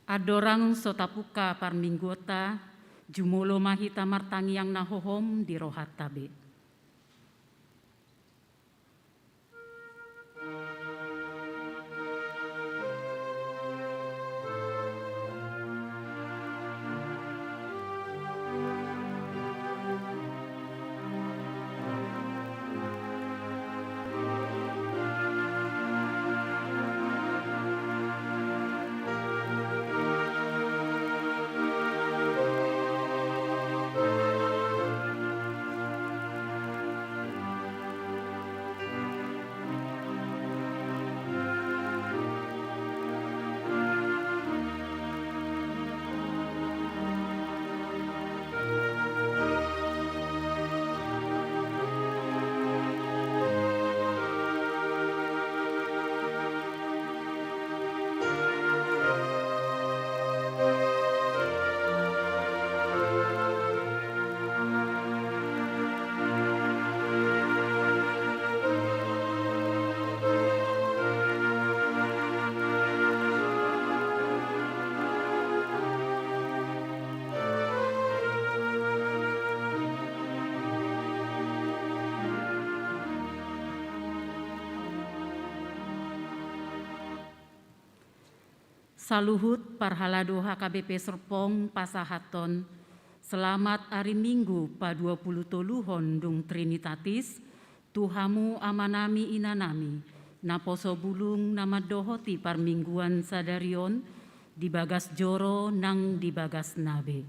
Adorang sotapuka parminggota, jumolo mahita martangiang nahohom di rohat tabe. Saluhut parhalado HKBP Serpong Pasahaton, selamat hari Minggu pa 20 toluhon dung Trinitatis, Tuhamu amanami inanami, naposo bulung nama dohoti parmingguan sadarion, dibagas joro nang dibagas nabe.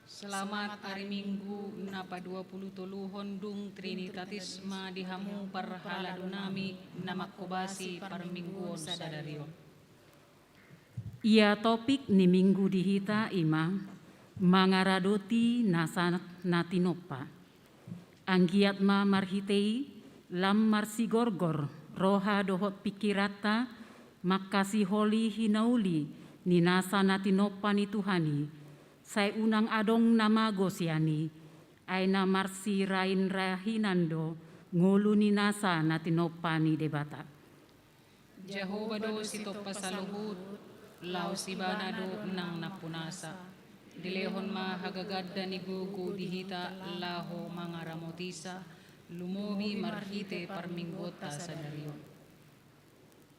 Selamat hari Minggu napa 20 toluhon dung Trinitatis ma dihamu parhalado nami namakobasi parmingguon sadarion. Ia topik ni minggu dihita ima, mangaradoti nasa natinopa. Anggiat ma marhitei, lam marsigorgor, roha dohot pikirata, makasi holi hinauli, ni nasa natinopa ni Tuhani. Sai unang adong nama gosiani, aina marsi rain rahinando, ngulu ni nasa natinopa ni debata. Jehovah do sitopa saluhut, lau sibana do nang napunasa. Dilehon ma hagagadda ni gugu dihita laho mangaramotisa, lumobi marhite parminggota sadarion.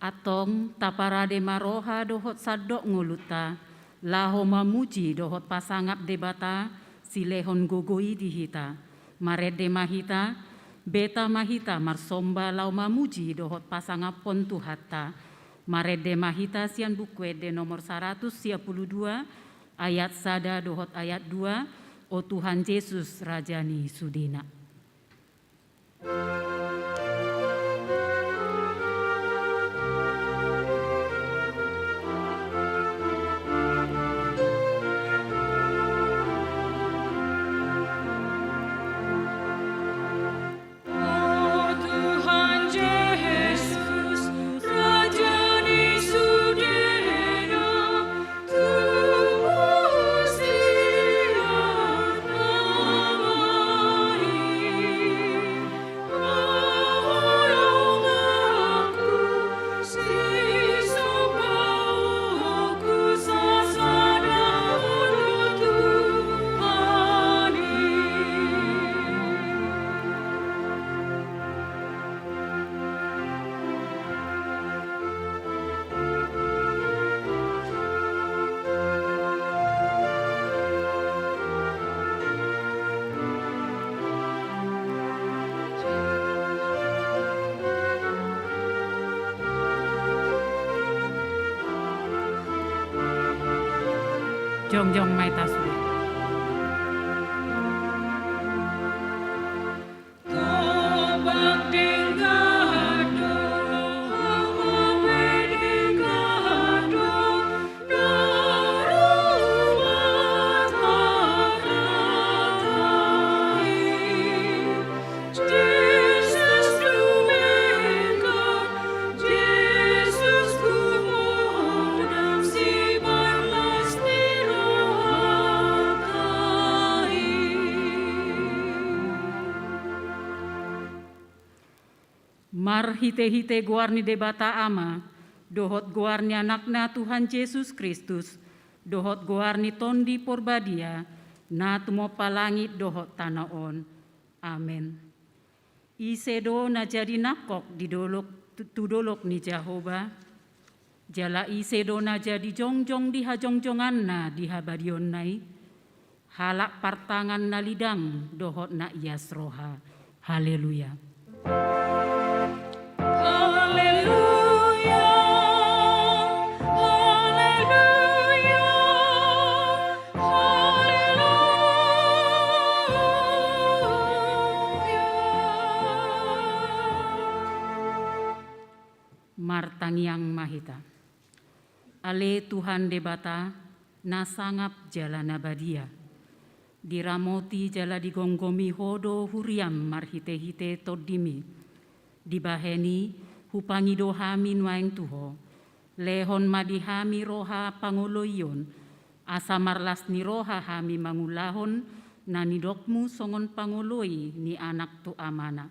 Atong taparade maroha dohot sadok nguluta, laho mamuji dohot pasangap debata, silehon gogoi dihita. Marede mahita, beta mahita marsomba lau mamuji dohot pasangap pontu hatta. Marede mahita sian bukwe de nomor 132 ayat sada dohot ayat 2, o Tuhan Yesus Rajani Sudina. Jongjong mai tasbih. Mar hite-hite guarni debata ama, dohot goarni anakna Tuhan Yesus Kristus, dohot goarni tondi porbadia, na tumo palangit dohot tanaon. Amen. Isedo na jadi nakok di tudolok ni Jehovah, jala isedo na jadi jongjong di hajongjongan na di habadion nai, halak partangan na lidang dohot na ias roha. Haleluya. Haleluya, haleluya, haleluya. Martangiang mahita. Ale Tuhan debata, nasangap jala nabadia. Diramoti jala digonggomi hodo huriam marhite-hite todimi. Dibaheni hupangi dohami nuaing tuho. Lehon madihami roha pangoloyon. Asa marlas ni roha hami mangulahon nanidokmu songon pangoloi ni anak tu amana.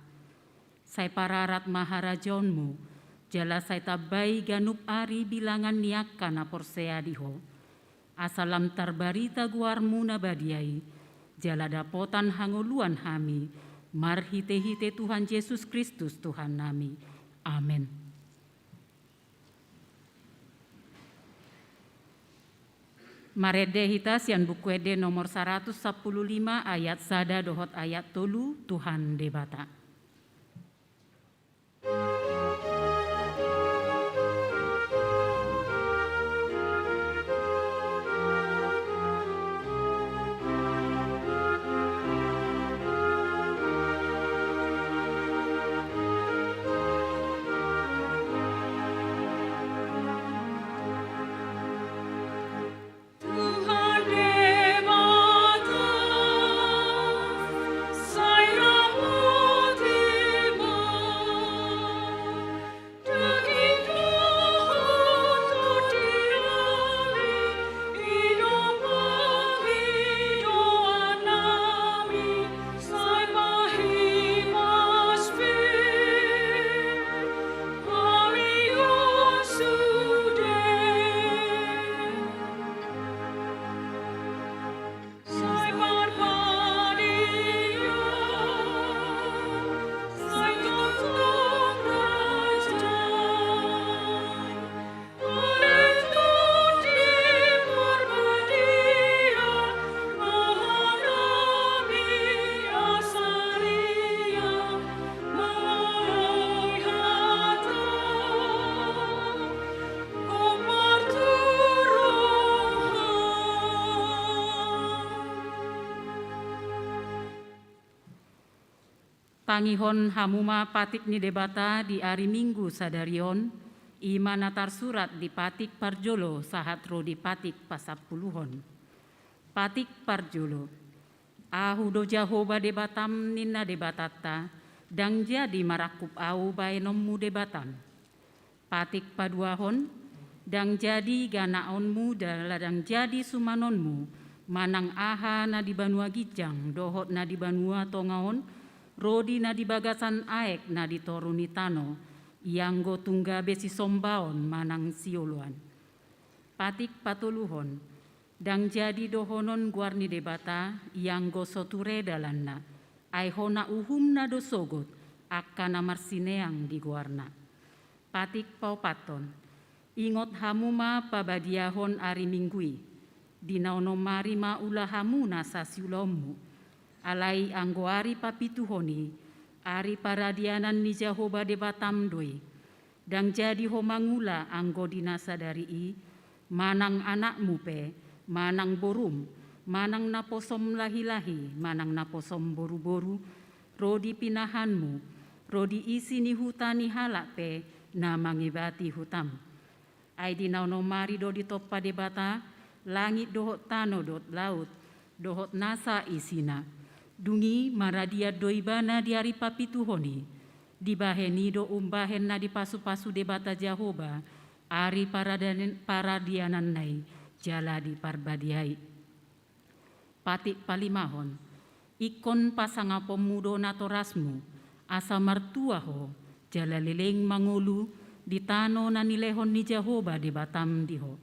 Sai pararat maharajonmu. Jala sai tabai ganup ari bilangan niakan aporsea diho. Asalam tarbarita guarmu nabadiai. Jala dapotan hangoluan hami, marhite-hite Tuhan Yesus Kristus Tuhan nami. Amin. Marede hita sian bukuede nomor 115 ayat sada dohot ayat tolu Tuhan debata. Pangihon hamuma patik ni debata di hari Minggu sadarion, ima natar surat di patik parjolo sahatro di patik pasapuluhon. Patik parjolo, ahudo Jehovah debatam nina debatata, dang jadi marakup au baenommu debatan. Patik paduahon, dang jadi ganaonmu daladang jadi sumanonmu, manang aha na di banua gijang, dohot na di banua tongaon, rodi na di bagasan aek na di toruni tano, ianggo tungga besi sombaon manang sioluan. Patik patuluhon, dang jadi dohonon guarni debata, ianggo soture dalanna, aihona uhumna dosogot, akana marsineang di guarna. Patik paupaton, ingot hamuma pabadiahon ari minggui, dinaonomari maulah hamuna sasiulomu, alai anggoari papituhoni, ari paradianan ni Jehovah debatam doi, dang jadi homangula anggo dinasa dari i, manang anak mupe, manang borum, manang naposom lahi-lahi, manang naposom boru-boru, rodi pinahanmu, rodi isi ni hutani halak pe, na mangibati hutam. Ai dinaonomari do di topa debata, langit dohot tano dot laut, dohot nasa isina, dungi maradia doibana di hari papituhoni, dibaheni do umbahen na di pasu-pasu debata Jehovah, ari paradianan nai, jala di parbadiai. Patik palimahon, ikon pasanga pemudo natorasmu, asa martuaho, jala leleng mangulu, di tano na nilehon ni Jehovah di batam diho.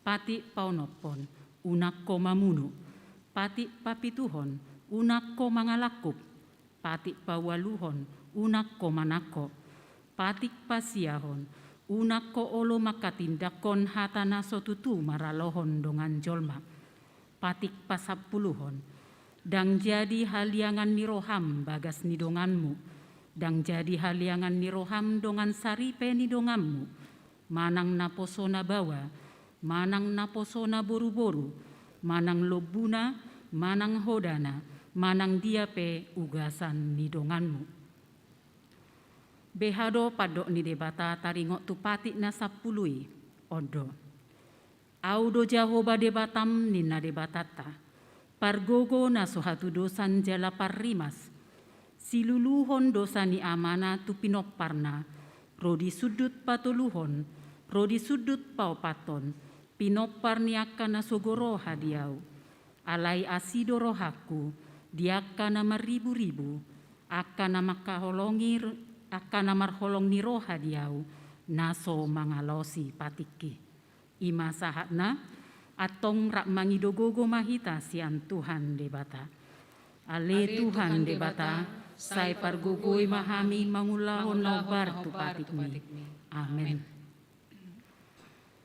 Pati paunopon, unak ko mamuno. Pati papituhon, unak ko mangalakup. Pati pawaluhon, unak ko manako. Pati pasiahon, unak ko olo makatindakon hatana sotutu maralohon dongan jolma. Patik pasapuluhon, dang jadi haliangan ni roham bagas ni donganmu. Dang jadi haliangan ni roham dongan saripe ni donganmu. Manang naposona bawa, manang naposona boru-boru, manang lobuna, manang hodana, manang diape ugasan ni donganmu. Behado padok ni debata taringok tupati na sapului, odo. Audo Jehovah debatam nina debatata, pargogo na sohatu dosan jala parrimas, siluluhon dosa ni amana tu pinoparna, rodi sudut patuluhon, rodi sudut paupaton, pinopar ni akana sogoro hadiau, alai asido rohaku, diakana maribu-ribu, akana marholong ni roh hadiau, naso mangalosi patiki. Ima sahatna, atong rak mangidogogo mahita sian Tuhan debata. Ale Tuhan debata, sai pargugoi mahami mangulahon nobar tu patikmi. Amin.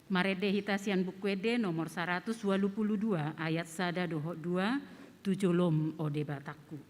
Marede hitasian bukwede nomor 122 ayat sada dohok 2 tujolom o debataku.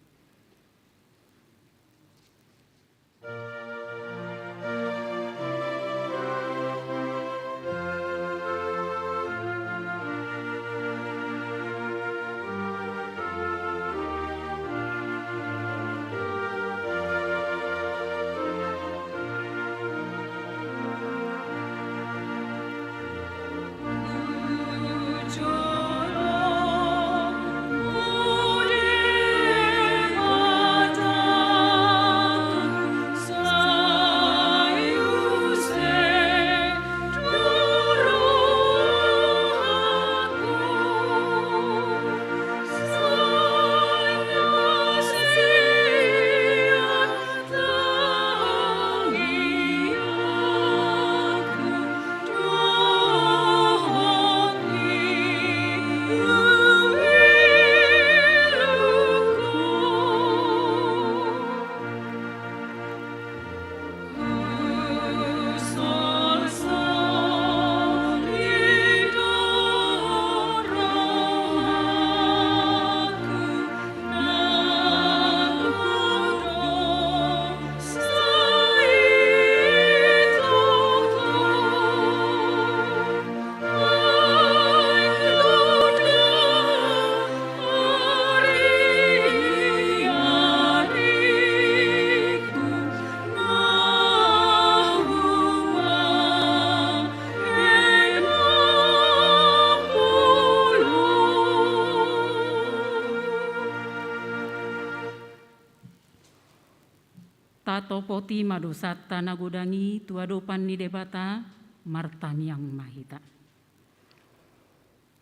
Tato poti madosata nagodangi tuadopan ni debata martaniang mahita.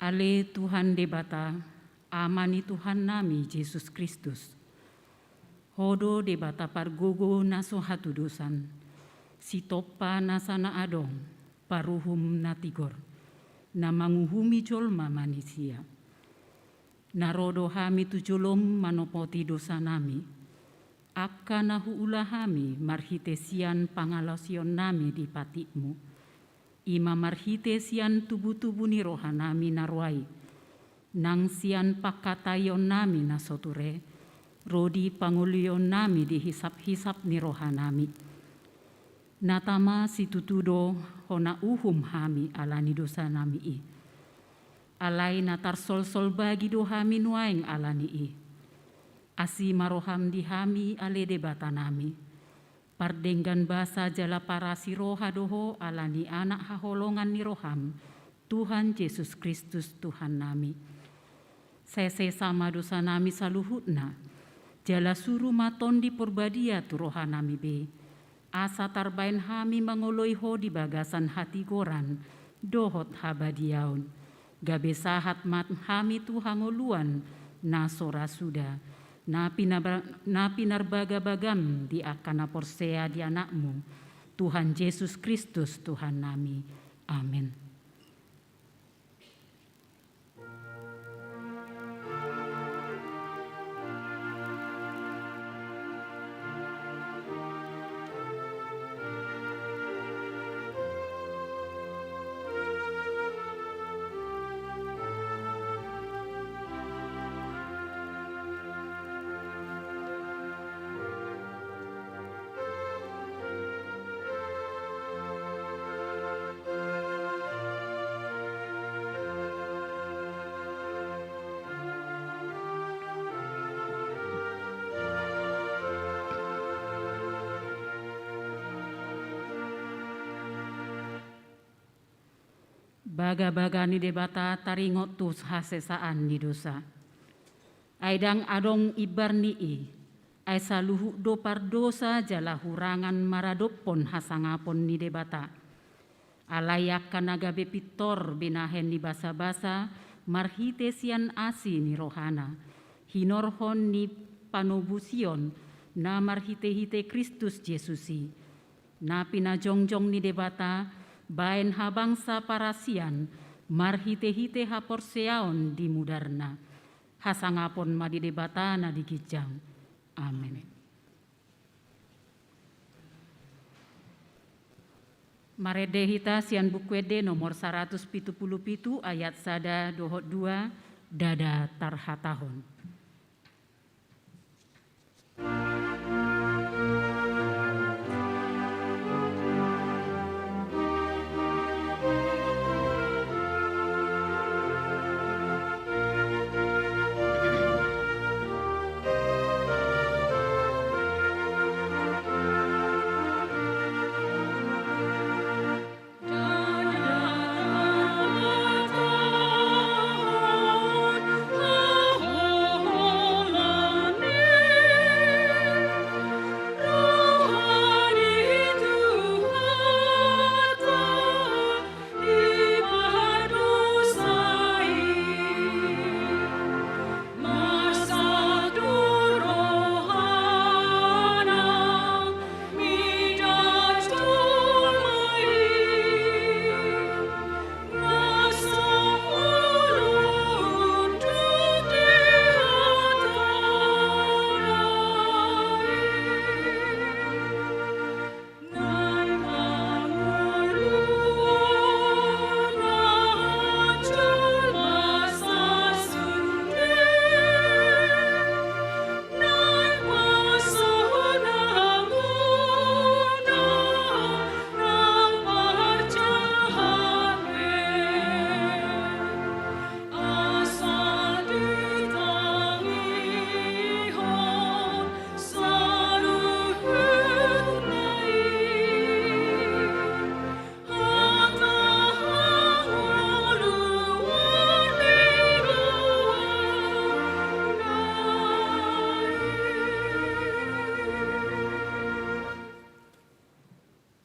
Ale Tuhan debata, amani Tuhan nami Yesus Kristus. Hodo debata pargogo naso hatu dosan, sitopa nasana adong, paruhum natigor, na manguhumi jolma manusia. Narodo hami tujolom manopoti dosa nami, akana huulahami marhitesian pangalosion nami di patikmu. Ima marhitesian tubuh-tubuh ni rohanami narwai. Nang sian pakatayon nami nasoture. Rodi pangulion nami di hisap-hisap ni rohanami. Natama situtudo hona uhum hami alani dosa nami i. Alai natar sol-sol bagi dohami nuaing alani i. Asi maroham dihami ale debata nami. Pardenggan basa jala para siroha doho alani anak haholongan ni roham. Tuhan Yesus Kristus Tuhan nami. Sese sama dosa nami saluhutna. Jala suruh maton di purbadia tu roha nami be. Asa tarbain hami mangoloi ho di bagasan hati goran. Dohot habadiaun. Gabe sahat mat hami tu hangoluan. Nasora suda. Napi narbaga bagam di akana porsea di anakmu, Tuhan Yesus Kristus Tuhan nami. Amin. Baga-baga ni debata taringot tu hasesaan ni dosa. Aidang adong ibar nii, ay saluhu do pardosa jala hurangan maradopon hasangapon ni debata. Alayak kanagabe pitor binahen ni basa-basa, marhite sian asi ni rohana. Hinorhon ni panobusion na marhite-hite Kristus Yesusi. Na pinajongjong ni debata, baen habangsa parasian, marhite-hite haporseaon di mudarna. Hasangapon madi debata na digijang. Amin. Marede hita sian bukwede nomor 177 ayat 1-2 dada tarhatahon.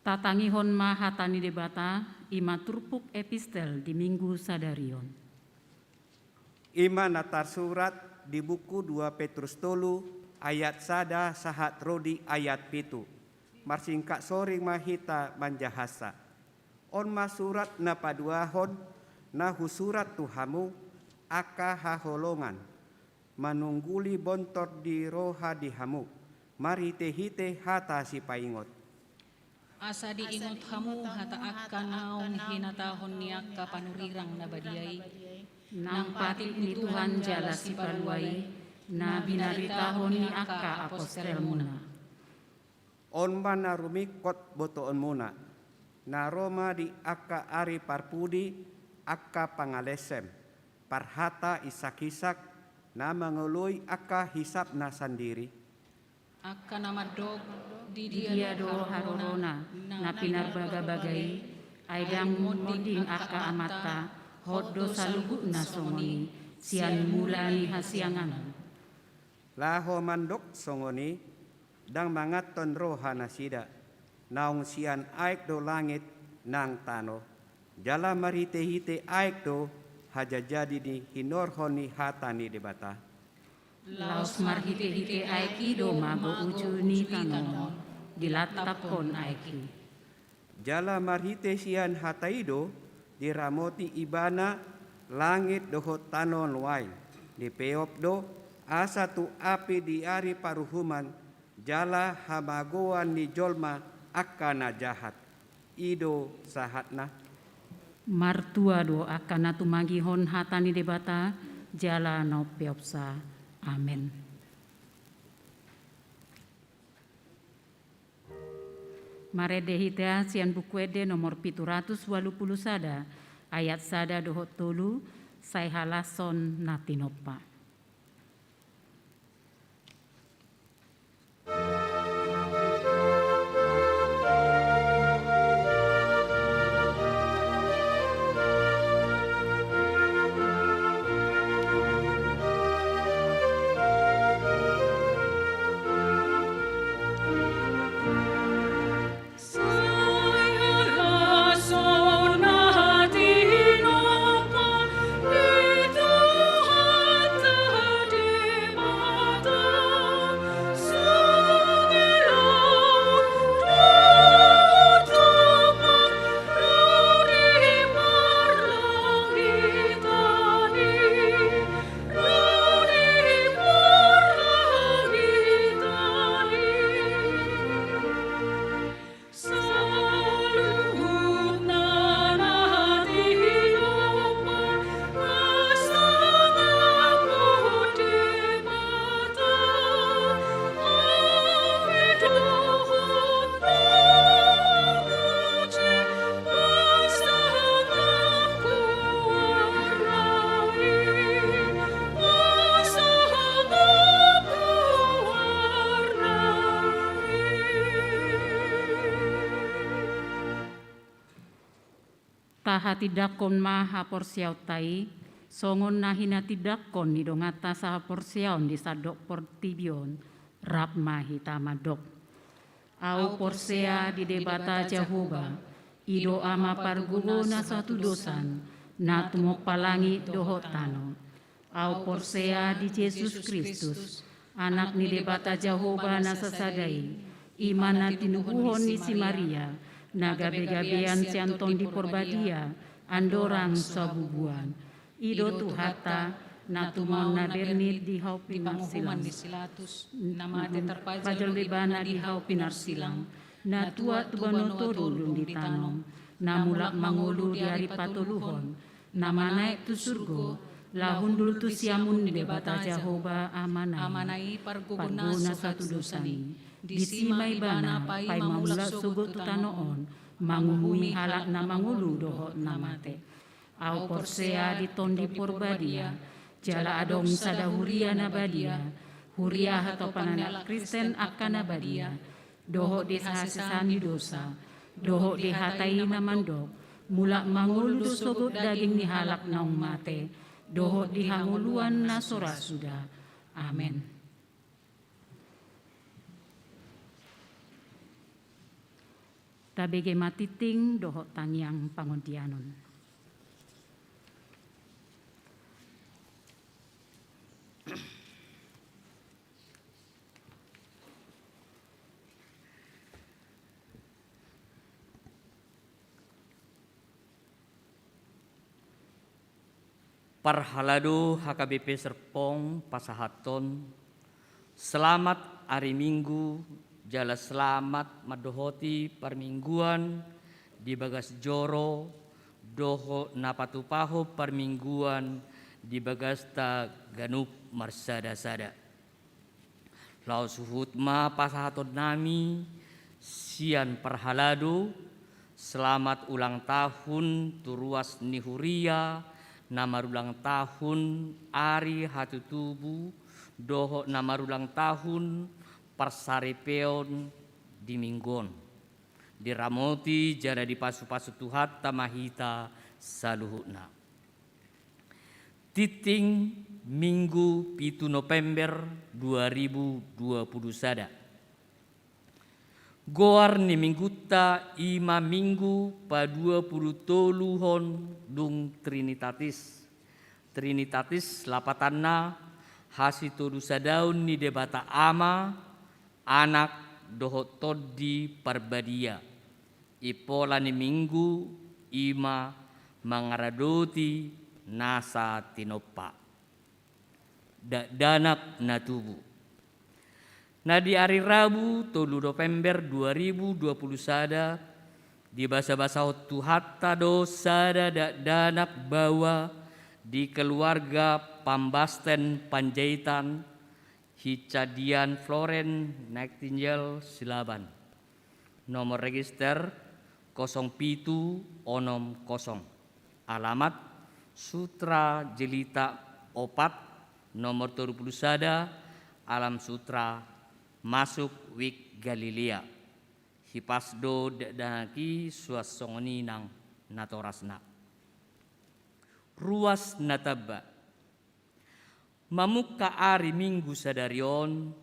Tatangihon mahatani debata, ima turpuk epistel di minggu sadarion. Ima natar surat di buku 2 Petrus tolu ayat sada sahat rodi ayat pitu. Marsingkak soring mahita manjahasa. On masurat na paduahon na husurat tuhamu aka haholongan. Manungguli bontor di roha dihamu. Mari tehite hata si paingot. Asa diingot hamu hata akan naon hinatahon niak ka panurirang na badiay. Nang patik ni Tuhan jala si paluai, na binaritahon ni aka apostel muna. On mana rumikot botoon muna. Na Roma di aka ari parpudi aka pangalesem. Parhata isak-isak na mengeluy aka hisap na sandiri. Aka namadog di Dia do harorona na pinarbaga-bagai, aidang moding aka amata, hoddo salugu na songoni, sian mulai hasiangan. Laho mandok songoni, dang mangaton roha nasida, naong sian aik do langit nang tano. Jala marite-hite aik do, haja jadi di hinorhoni hatani debata. Laos marhite-hite aiki do mago uju ni tanon, dilatapon aiki. jala marhite sian hataido diramoti ibana langit dohot tanon wain di peopdo asa tu api di ari paruhuman jala hamagoan ni jolma akana jahat ido sahatna Martua do akana tumagihon hatani debata jala no peopsa. Amen. Marede hitea sian bukuede nomor 780 sada ayat sada dohot tolu sai halason natinopa. Taha tidakon maha porsiau tai, songon nahina tidakon ni dongata saha porsiaon di sadok portibion, rap mahi tamadok. Au porsea di debata Jehovah, ido ama pargulo na satu dosan, na tumok palangi dohot tano. Au porsea di Yesus Kristus, anak ni debata Jehovah na sasadai, iman na tinubuhon ni si Maria, na gabe-gabean sianton di porbadia, andorang sabubuan. Ido tuhata, na tumon na bernid di hau pinarsilang. nama te Pajal bebana di hau pinarsilang. Na tua tubano todulung di tanom. Na mulak mangulu di hari patuluhon. Na manaik tu surgo. Lahundul tu siamun di debata Jehovah amanai. Parguna satu dosani. Disimai bana pai mamula sugo tu tanoon. Manguhui halak na mangulu dohot namate. Au porsea di tondi porbadia. Jala adong sada huria nabadia. Huria atau pananak Kristen akan nabadia. Dohot di sahasani dosa. Dohot di hatai namandok. Mulak mangulu sogot daging ni halak naung mate. Dohot di hanguluan na sorasuda. Amen. Tabege matiting dohot tangyang pangontianon. Parhalado HKBP Serpong Pasahaton, selamat hari Minggu, jala selamat madohoti permingguan di bagas joro, doho napatupaho permingguan di bagas ta ganup marsada-sada. Lau suhut ma pasahaton nami, sian parhalado, selamat ulang tahun turuas nihuria, namarulang tahun ari hatu tubuh doho namarulang tahun parsarepeon di minggon diramoti jada di pasu-pasu tuhat tamahita saluhutna titing Minggu 7 November 2020 sada goar ni mingguta ima minggu pa 20 toluhon dung Trinitatis lapatanna hasito dusa daun ni debata ama anak dohot todi parbadia ipolani minggu ima mangaradoti nasa tinopa danak na tubuh. Nah di hari Rabu 3 November 2020 sada di basa-basa hotu hatta dosa danak bawa di keluarga Pambasten Panjaitan Hicadian Floren Nightingale Silaban. Nomor register 0760. Alamat Sutra Jelita Opat nomor 31 Alam Sutra Masuk Wik Galilea. Hipasdo danaki suasongoni nang natorasna. Ruas nataba. Mamuka ari Minggu sadarion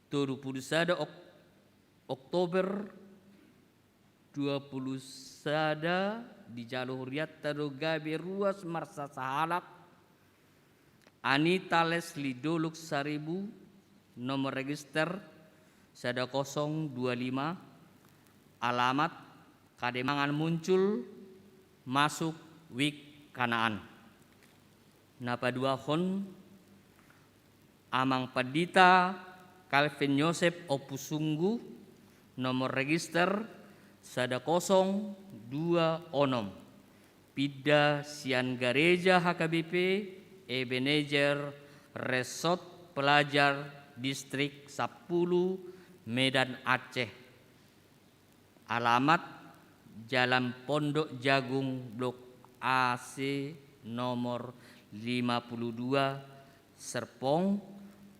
31 Oktober 20 sada di jalur Huriatta do gabe ruas marsa sahalak Anita Leslie Doluk Saribu nomor register sada 025. Alamat Kademangan Muncul Masuk Wik Kanaan. Napa dua hon Amang Padita Calvin Yosep Opusunggu nomor register sada 026. Pida Sian Gareja HKBP Ebenezer Resort Pelajar Distrik 10 Medan Aceh. Alamat Jalan Pondok Jagung Blok AC nomor 52 Serpong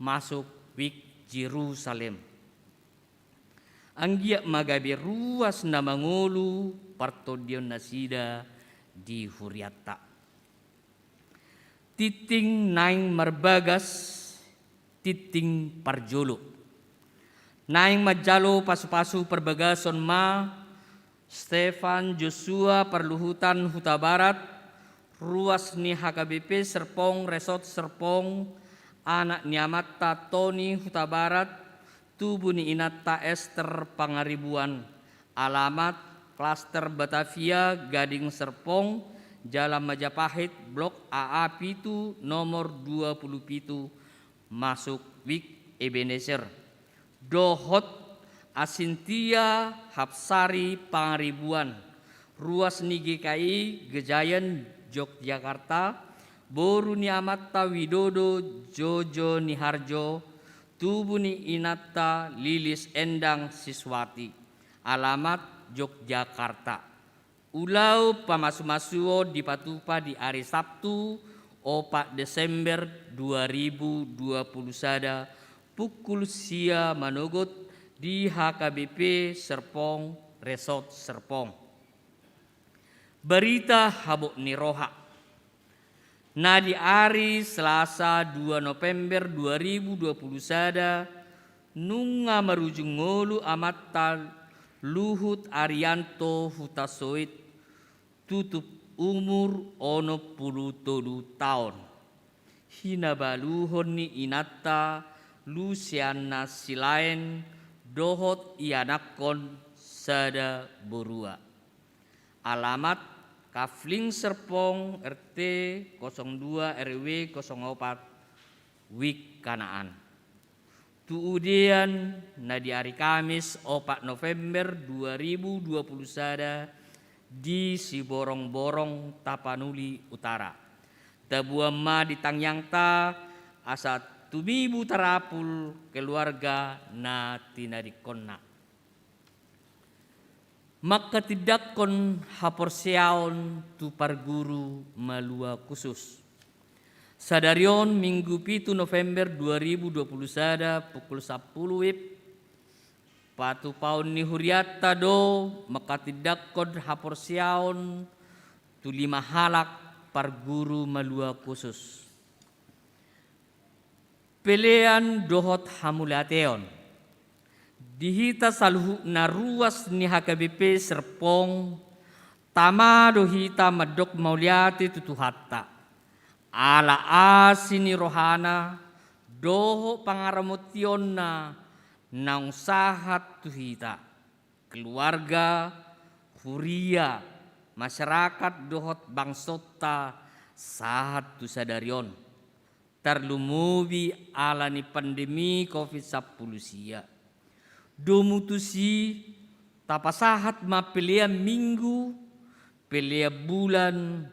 Masuk Wik Jerusalem. Anggiak magabe ruas na mangulu partodion nasida di Huriatta. Titing naing marbagas titing parjolo. Naing majalo pasu-pasu perbagason ma Stefan Joshua Perluhutan Huta Barat ruas ni HKBP Serpong Resort Serpong anak Niamata Tony Huta Barat tubuh ni Inata Esther Pangaribuan. Alamat Klaster Batavia Gading Serpong Jalan Majapahit Blok AA Pitu nomor 27 Masuk Wik Ebenezer. Dohot Asintia Hapsari Pangaribuan ruas ni GKI Gejayan Yogyakarta Boru ni Amata Widodo Jojo Niharjo tubuh ni Inata Lilis Endang Siswati. Alamat Yogyakarta. Ulau pamasu-masuo di Patupa di hari Sabtu 4 Desember 2020 sada pukul sia manogot di HKBP Serpong Resort Serpong. Berita habok niroha. Nah di hari Selasa 2 November 2020 sada nunga marujung ngolu amata Luhut Arianto Hutasoit tutup umur 63 tahun. Hinabaluhon ni Inata Luciana Silain dohot ianakon sada borua. Alamat Kafling Serpong RT 02 RW 04 Wik Kanaan. Tuudian na di hari Kamis 4 November 2020 sada di Siborong-borong Tapanuli Utara. Tabuam ma di Tangyangta asa tumibu tarapul keluarga na tinadikonna. Maka tidakkon haporseaon tu parguru malua khusus. Sadarion Minggu 7 November 2020 sada pukul 10 WIB patu paun ni Huriatta do maka tidakkon haporseaon tu 5 halak parguru malua khusus. Pelean dohot hamulateon. Dihita salhu na ruas ni HKBP Serpong tama dohita madok mauliati tutuhatta. Ala asini rohana doho pangaramotion na naung sahat tuhita. Keluarga Huria masyarakat dohot bangsota sahat tu sadarion terlumubi alani pandemi COVID-19 sia. Domutusi tapasahat ma pelia minggu, pelia bulan,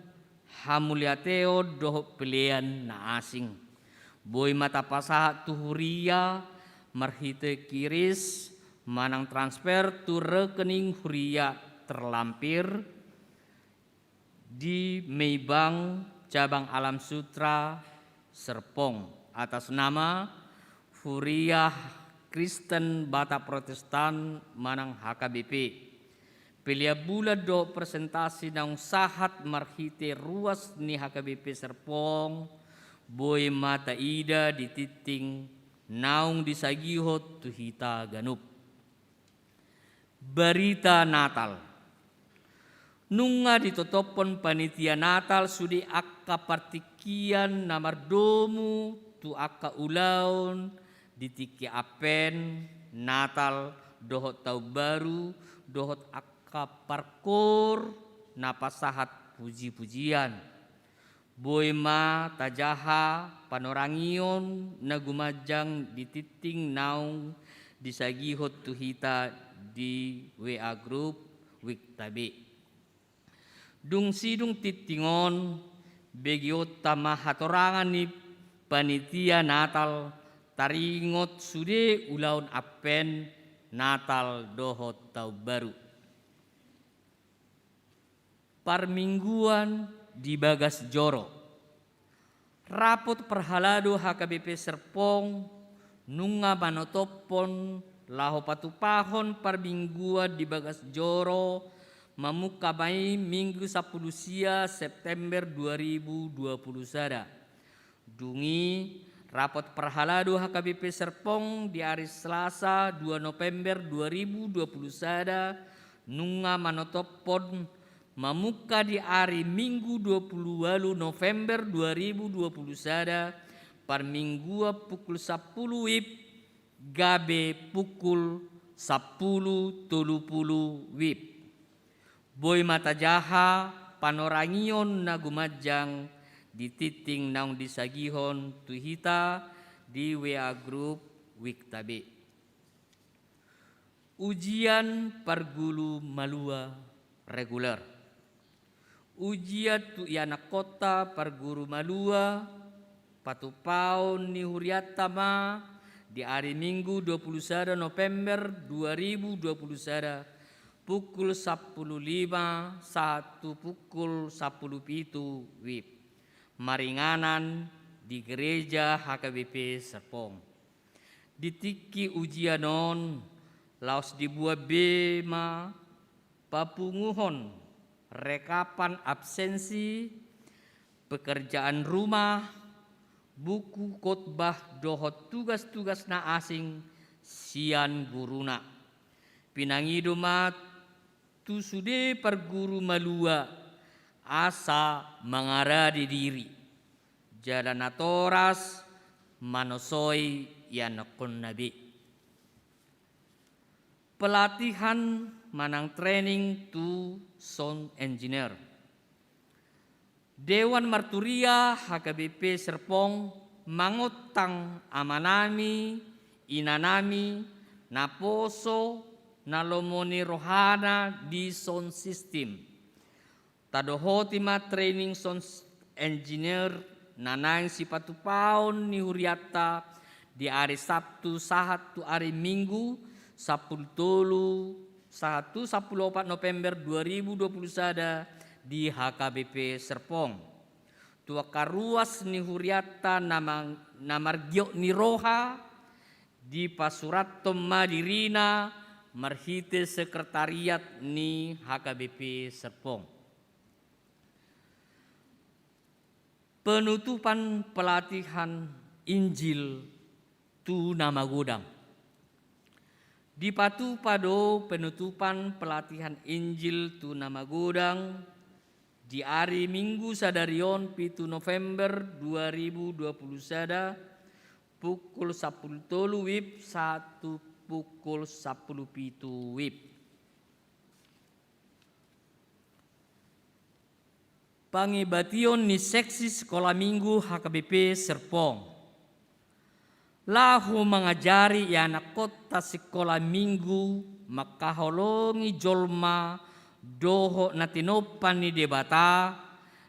hamuliateo dohot pelian na asing. Boy mata pasahat tu huria marhite kiris manang transfer tu rekening huria terlampir di Maybank cabang Alam Sutra Serpong atas nama Huria Kristen Batak Protestan Manang HKBP. Pelia bula do presentasi naung sahat marhite ruas ni HKBP Serpong boy mata ida di titing naung disagihot tuhita ganup. Berita Natal. Nunga ditotopon panitia Natal sudi akka partikian namardomu tu akka ulaun ditiki apen Natal dohot tau baru dohot akka parkor napasahat puji-pujian. Boy ma tajaha panorangion nagumajang dititing naung disagihot tuhita di WA group Wiktabe. Dung sidung titingon begiot tama hatorangan ni panitia Natal taringot sude ulaun apen Natal dohot tau baru. Parmingguan di Bagas Joro. Rapot perhalado HKBP Serpong nunga manotopon laho patupahon parmingguan di Bagas Joro mamuka mai Minggu 10 sia September 2020 sada. Dungi rapot perhalado HKBP Serpong di hari Selasa 2 November 2020 sada nunga manotopon mamuka di hari Minggu 28 November 2020 sada parminggua pukul 10 WIB gabe pukul 10.30 WIB. Boy mata jaha panorangion nagumajang di titing naung disagihon tuhita di WA group Wiktabe. Ujian pargulu malua reguler. Ujian tu iana kota parguru malua patupaon ni huriatama di hari Minggu 21 November 2020 sada pukul 10.05 satu pukul 10.07 WIB. Maringanan di gereja HKBP Serpong. Ditiki ujianon laos dibuat bema papunguhon rekapan absensi pekerjaan rumah buku khotbah dohot tugas-tugas na asing sian guruna pinangido mat tu sude parguru malua asa mangaradi diri jalan atoras manosoi yanakon nabi. Pelatihan manang training tu sound engineer. Dewan Marturia HKBP Serpong mangotang amanami inanami naposo nalomoni rohana di sound system. Tadohotima training sound engineer nanang si patupaon ni huriata di hari Sabtu sahat tu hari Minggu 10 November 2020 sada di HKBP Serpong. Tua karuas ni huriata namargyo ni roha di pasurat madirina marhite sekretariat ni HKBP Serpong. Penutupan pelatihan Injil tu nama gudang. Di patu pado penutupan pelatihan Injil tu nama gudang di hari Minggu sadarion 7 November 2020 sada pukul 10.03 WIB 1 pukul 10.07 WIB. pangibation ni seksi sekolah minggu HKBP Serpong. Lahu mengajari anak kota sekolah minggu makaholongi jolma doho natinopan ni debata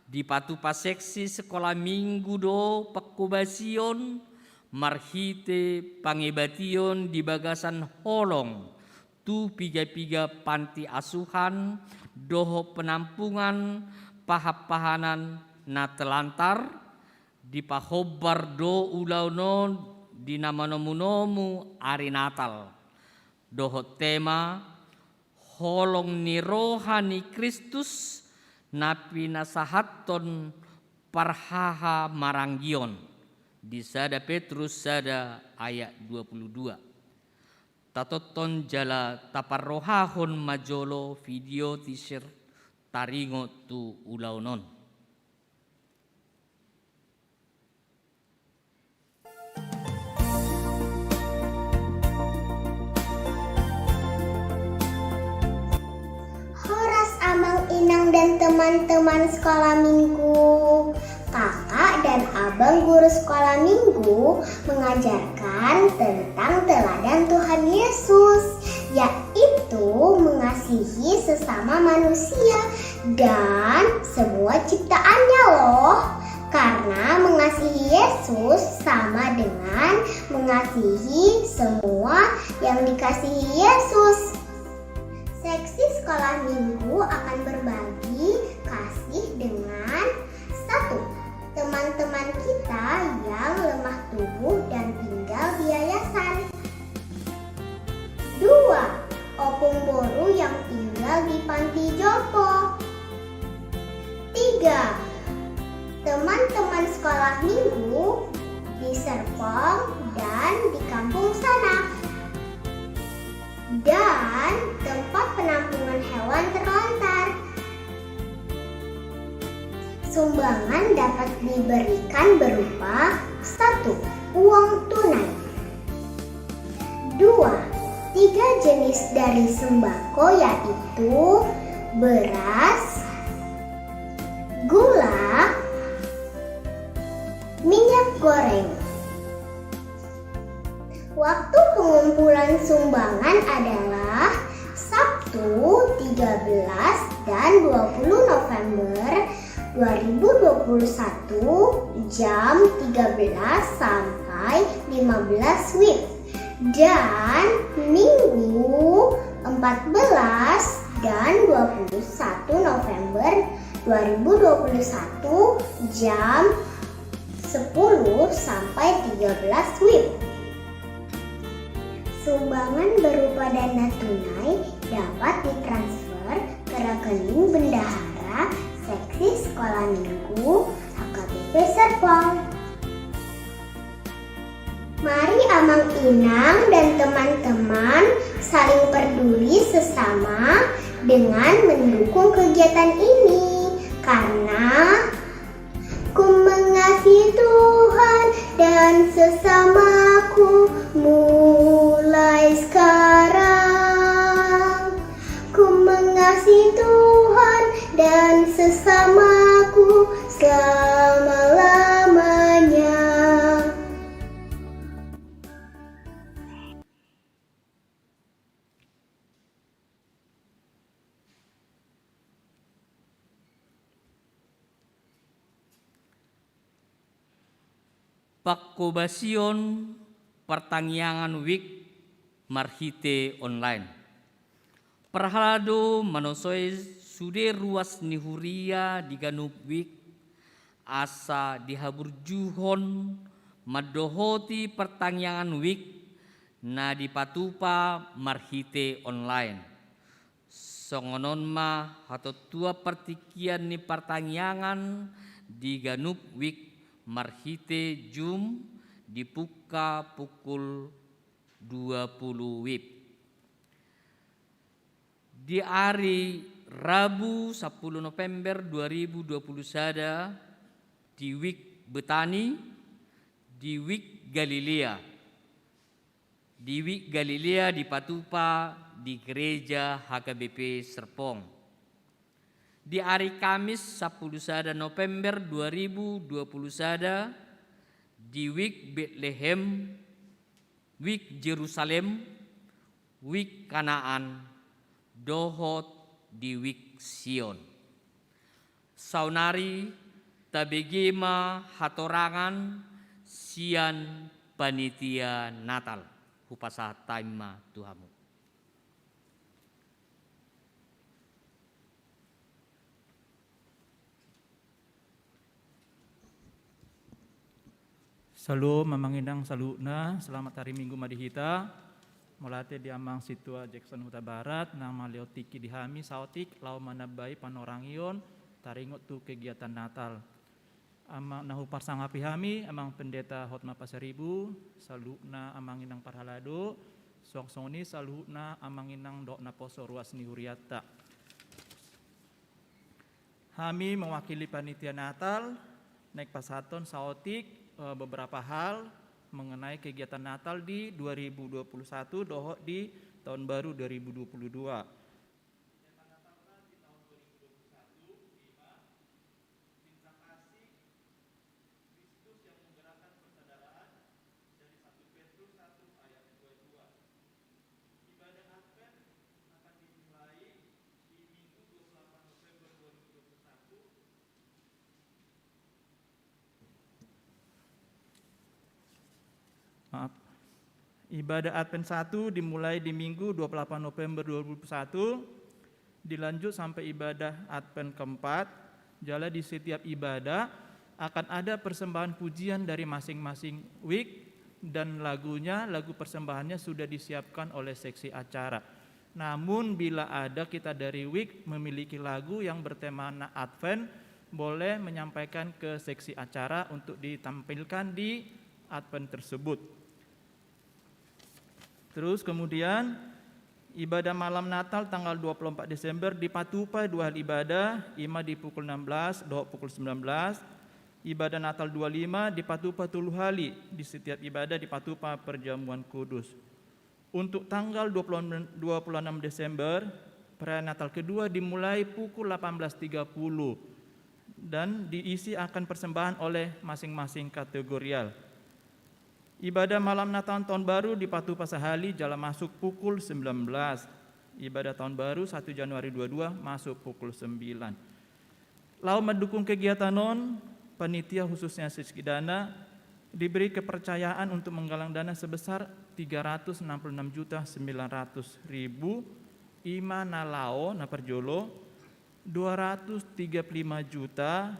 di patupa seksi sekolah minggu do pakubasion marhite pangibation di bagasan holong tu piga-piga panti asuhan doho penampungan pahap-pahanan na telantar di pahobar do ulaunon di nama nomu-nomu ari Natal. Doho tema holong ni rohani Kristus napi nasahaton parhaha maranggion di sada Petrus sada ayat 22. Tatoton jala taparrohahon majolo video teaser taringo tu ulaunon. Horas Amang Inang dan teman-teman sekolah minggu. Kakak dan abang guru sekolah minggu mengajarkan tentang teladan Tuhan Yesus, yaitu mengasihi sesama manusia dan semua ciptaannya loh. Karena mengasihi Yesus sama dengan mengasihi semua yang dikasihi Yesus. Seksi sekolah minggu akan berbagi kasih dengan 1. Teman-teman kita yang lemah tubuh dan tinggal di yayasan. 2. Opung boru yang tinggal di panti jompo. 3. Teman-teman sekolah minggu di Serpong dan di kampung sana. Dan tempat penampungan hewan terlantar. Sumbangan dapat diberikan berupa 1. Uang tunai. 2. 3 jenis dari sembako yaitu beras, gula, minyak goreng. Waktu pengumpulan sumbangan adalah Sabtu 13 dan 20 November 2021 jam 13 sampai 15 WIB dan Minggu 14 dan 21 November 2021 jam 10 sampai 13 WIB. Sumbangan berupa dana tunai dapat ditransfer ke rekening bendahara Seksi Sekolah Minggu HKBP Serpong. Mari Amang Inang dan teman-teman saling peduli sesama dengan mendukung kegiatan ini karena ku mengasihi Tuhan dan sesamaku mulai sekarang. Ku mengasihi Tuhan dan sesamaku selama-lamanya. Pakobasion pertangyangan week marhite online. Perhalado manosoi sude ruas nihuria di ganup week asa dihabur juhon madohoti pertangyangan week na dipatupa marhite online. Songonon ma hato tua pertikian ni pertangyangan di ganup week marhite Jum dibuka pukul 20 WIB. Di hari Rabu 10 November 2020 sada di Wik Betani, di Wik Galilea. Di Wik Galilea di Patupa di Gereja HKBP Serpong. di hari Kamis 10 November 2020 di Wik Bethlehem, Wik Jerusalem, Wik Kanaan, dohot di Wik Sion. Saunari tabegema hatorangan sian panitia Natal hupasa taima Tuhamu. Salu memanginang saluna, selamat hari Minggu madihita. Mulate di amang situa Jackson Huta Barat, nama leotiki dihami sautik, lau manabai panorangion, taringot tu kegiatan Natal. Amang nahu parsangapi hami, amang pendeta Hotma Pasaribu, saluna amanginang parhalado, songsoni saluna amanginang dokna poso ruas nihuriata. Hami mewakili panitia Natal, naik pasaton sautik, beberapa hal mengenai kegiatan Natal di 2021 dohok di tahun baru 2022. Ibadah Advent 1 dimulai di Minggu 28 November 2021, dilanjut sampai ibadah Advent keempat. Jala di setiap ibadah akan ada persembahan pujian dari masing-masing week, dan lagu persembahannya sudah disiapkan oleh seksi acara. Namun bila ada kita dari week memiliki lagu yang bertema Advent, boleh menyampaikan ke seksi acara untuk ditampilkan di Advent tersebut. Terus kemudian ibadah malam Natal tanggal 24 Desember di Patupa 2 hal ibadah, ima di pukul 16, doa pukul 19. Ibadah Natal 25 di Patupa Tulu Hali, di setiap ibadah di Patupa Perjamuan Kudus. Untuk tanggal 26 Desember, perayaan Natal kedua dimulai pukul 18.30 dan diisi akan persembahan oleh masing-masing kategorial. Ibadah malam Natal Tahun Baru di Patupa Sahali jala masuk pukul 19. Ibadah Tahun Baru 1 Januari 22 masuk pukul 9. Lau mendukung kegiatan non, panitia khususnya Siski Dana diberi kepercayaan untuk menggalang dana sebesar 366.900.000 ima nalao na perjolo 235 juta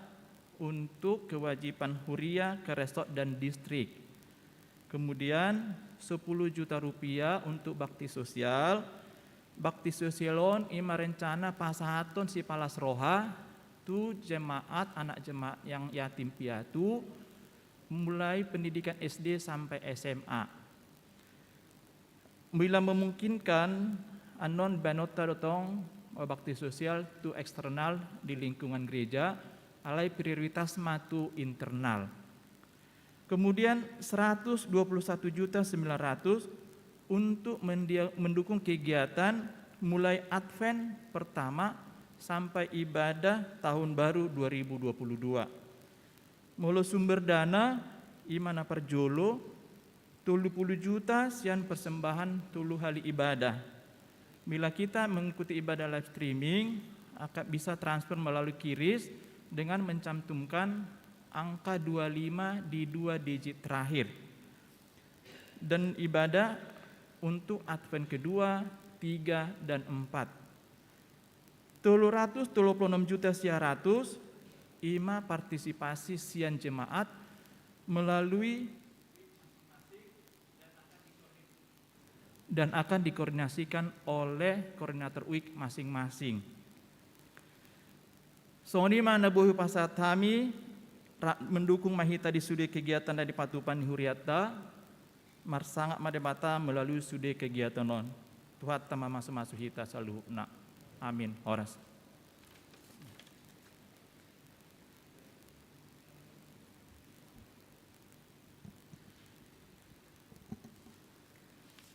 untuk kewajiban huria ke resort dan distrik. Kemudian 10 juta rupiah untuk bakti sosial. Bakti sosialon ima rencana pasahaton si palas roha tu jemaat anak jemaat yang yatim piatu mulai pendidikan SD sampai SMA. Bila memungkinkan anon banota dotong bakti sosial tu eksternal di lingkungan gereja alai prioritas matu internal. Kemudian 121.900.000 untuk mendukung kegiatan mulai Advent pertama sampai ibadah Tahun Baru 2022. Mulu sumber dana imana perjolo 30 juta sian persembahan tulu hali ibadah. Bila kita mengikuti ibadah live streaming akan bisa transfer melalui QRIS dengan mencantumkan angka 25 di 2 digit terakhir. Dan ibadah untuk Advent kedua, 3 dan 4. 326 juta siaratus ima partisipasi sian jemaat melalui dan akan dikoordinasikan oleh koordinator week masing-masing. Soni mana bohu pasat kami mendukung mahita di sudi kegiatan dari Patupan Huriata marsangat madebata melalui sudi kegiatan non. Tuhan tama masuk hita selalu nak. Amin. Horas.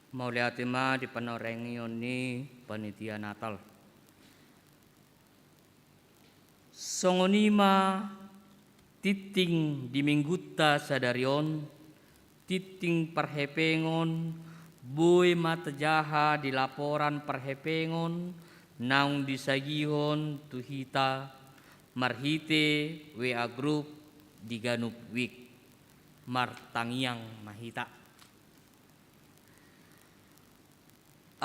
Mau lihat tema di panorengion ini panitia Natal. Songonima titing di minggutta sadarion, titing perhepengon, boy mata jaha di laporan perhepengon, naung disagihon tuhita, marhite WA group di Ganup Week, martangiang mahita.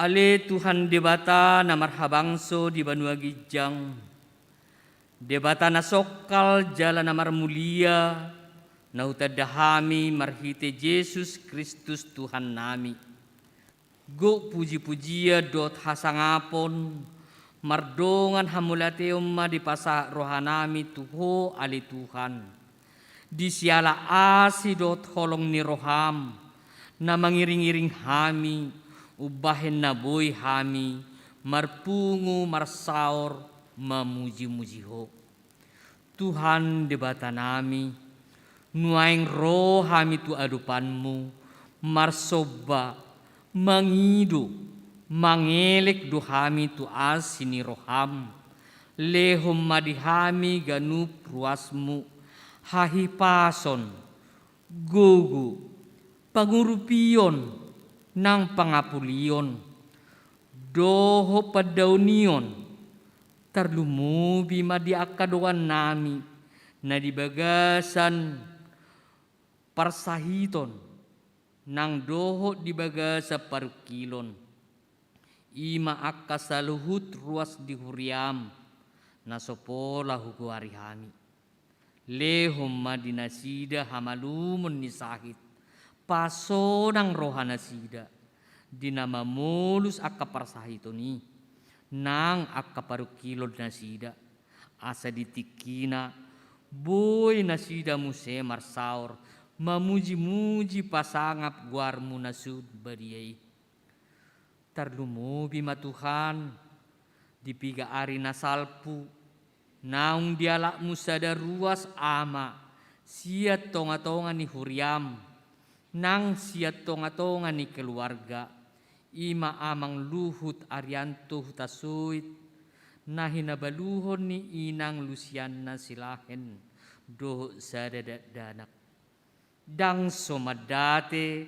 Ale Tuhan debata na marhabangso di Banua Gijang, debata na sokal jala na marmulia, na utadahami marhite Yesus Kristus Tuhan nami. Go puji-pujia dot hasangapon, mardongan hamulateum ma di pasa rohanami tuho ali Tuhan. Di siala asi dot holong ni roham, na mangiring-iring hami, ubahin na boy hami, marpungu marsaor, mamuji-muji ho. Tuhan debata nami, nuaing roh hami tu adupanmu, marsoba, mangido, mangelek do hami tu asini roham, lehom madihami ganup ruasmu, hahipason, gogo, pangurupion, nang pangapulion, doho padaunion, tarlumubi madi akadoan nami, na dibagasan parsahiton, nang doho dibagasa parukilon, ima akka saluhut ruas di huriam, na sopola hukuari hami. Lehom madinasida hamalumon ni sahit, pasonang rohana sida, dinama mulus akka parsahitoni, nang akka parukilon na sida, asa ditikina, boy na sida muse marsaor, mamuji-muji pasangap guarmu nasud bariyay. Tarlumubi matuhan, dipiga ari nasalpu, naung dialakmu sada ruas ama, siat tonga-tonga ni huriam, nang siat tonga-tonga ni keluarga, ima amang luhut arianto hutasuit, na hinabaluhon ni inang Luciana silahen, doh sadadat danak. Dang somadate,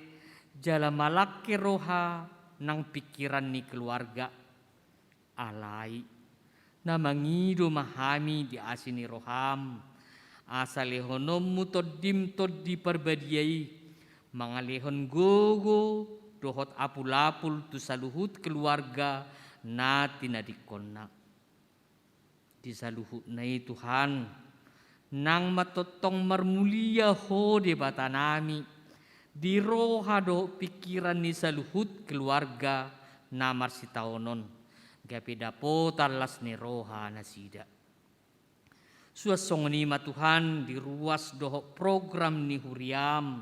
jala malaki roha, nang pikiran ni keluarga, alai, na mangido mahami di asini roham, asalehonommu toddim toddi parbadiyai, mangalehon gogo dohot apul-apul tu saluhut keluarga nati nadikonna. Di saluhut nai Tuhan, nang matotong marmulia ho de batanami, di roha do pikiran ni saluhut keluarga namar sitaonon, gapi dapo talas ni roha nasida. Suasong ni Tuhan di ruas doho program ni huriam,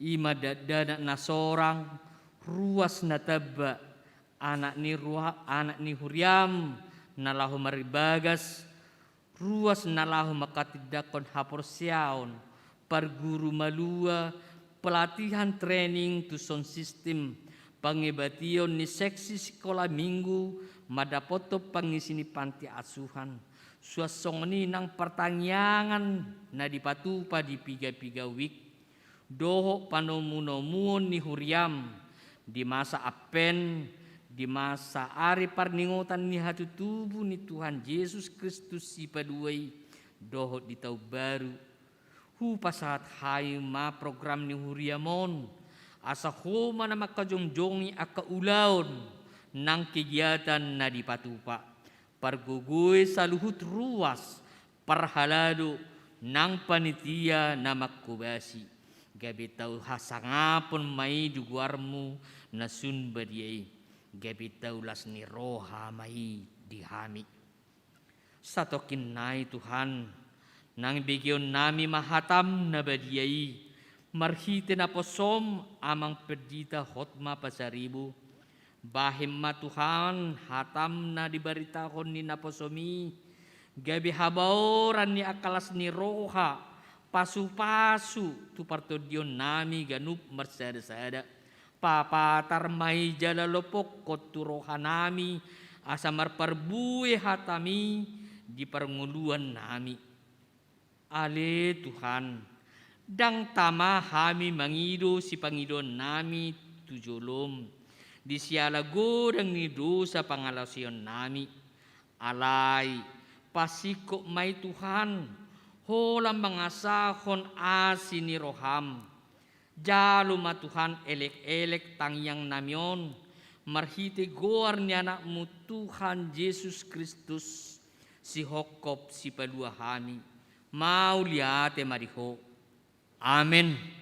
ima dana nasorang ruas nataba anak ni huriam nalahu maribagas ruas nalahu makatidakon haporsiaon parguru malua pelatihan training tu sound system pangebation ni seksi sekolah minggu madapoto pangisini panti asuhan suasong ni nang pertanyaan na dipatupa di piga-piga week doho panomunomuon ni huriam di masa apen, di masa ari parningotan ni hatu tubuh ni Tuhan Yesus Kristus si paduai doho di tau baru hu pasat hayu ma program ni huriamon asa homa na makajongjongi aka ulaon nang kegiatan na dipatupa pargugoy saluhut ruas parhalado nang panitia na makubasi gabi tau hasangapon mai duguarmu nasun badiai gabi tau las ni roha mai dihami satokin nai Tuhan nang bigyon nami mahatam na badiai marhite na posom amang perdita hotma pasaribu bahim ma Tuhan hatam na dibaritahon ni naposomi gabi habaoran ni akalas ni roha pasu-pasu tu partodion nami ganup marsada-sada papatar mai jala lopok kotu rohanami asa marparbue hatami di pernguluan nami. Ale Tuhan, dang tama kami mangido si Panginoon nami tujulom. Di siala godang ni dosa pangalasiyon nami. Alay, pasiko may Tuhan, holang mangasahon asin ni roham. Jalo matuhan elek-elek tangyang namyon, marhite goar ni anakmu Tuhan Yesus Kristus, si hokop si palua kami, mau liate mariho. Amen.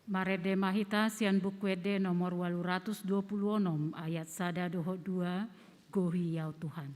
Marede mahita sian bukwede nomor 826 ayat sada dohot 2 gohi yau Tuhan.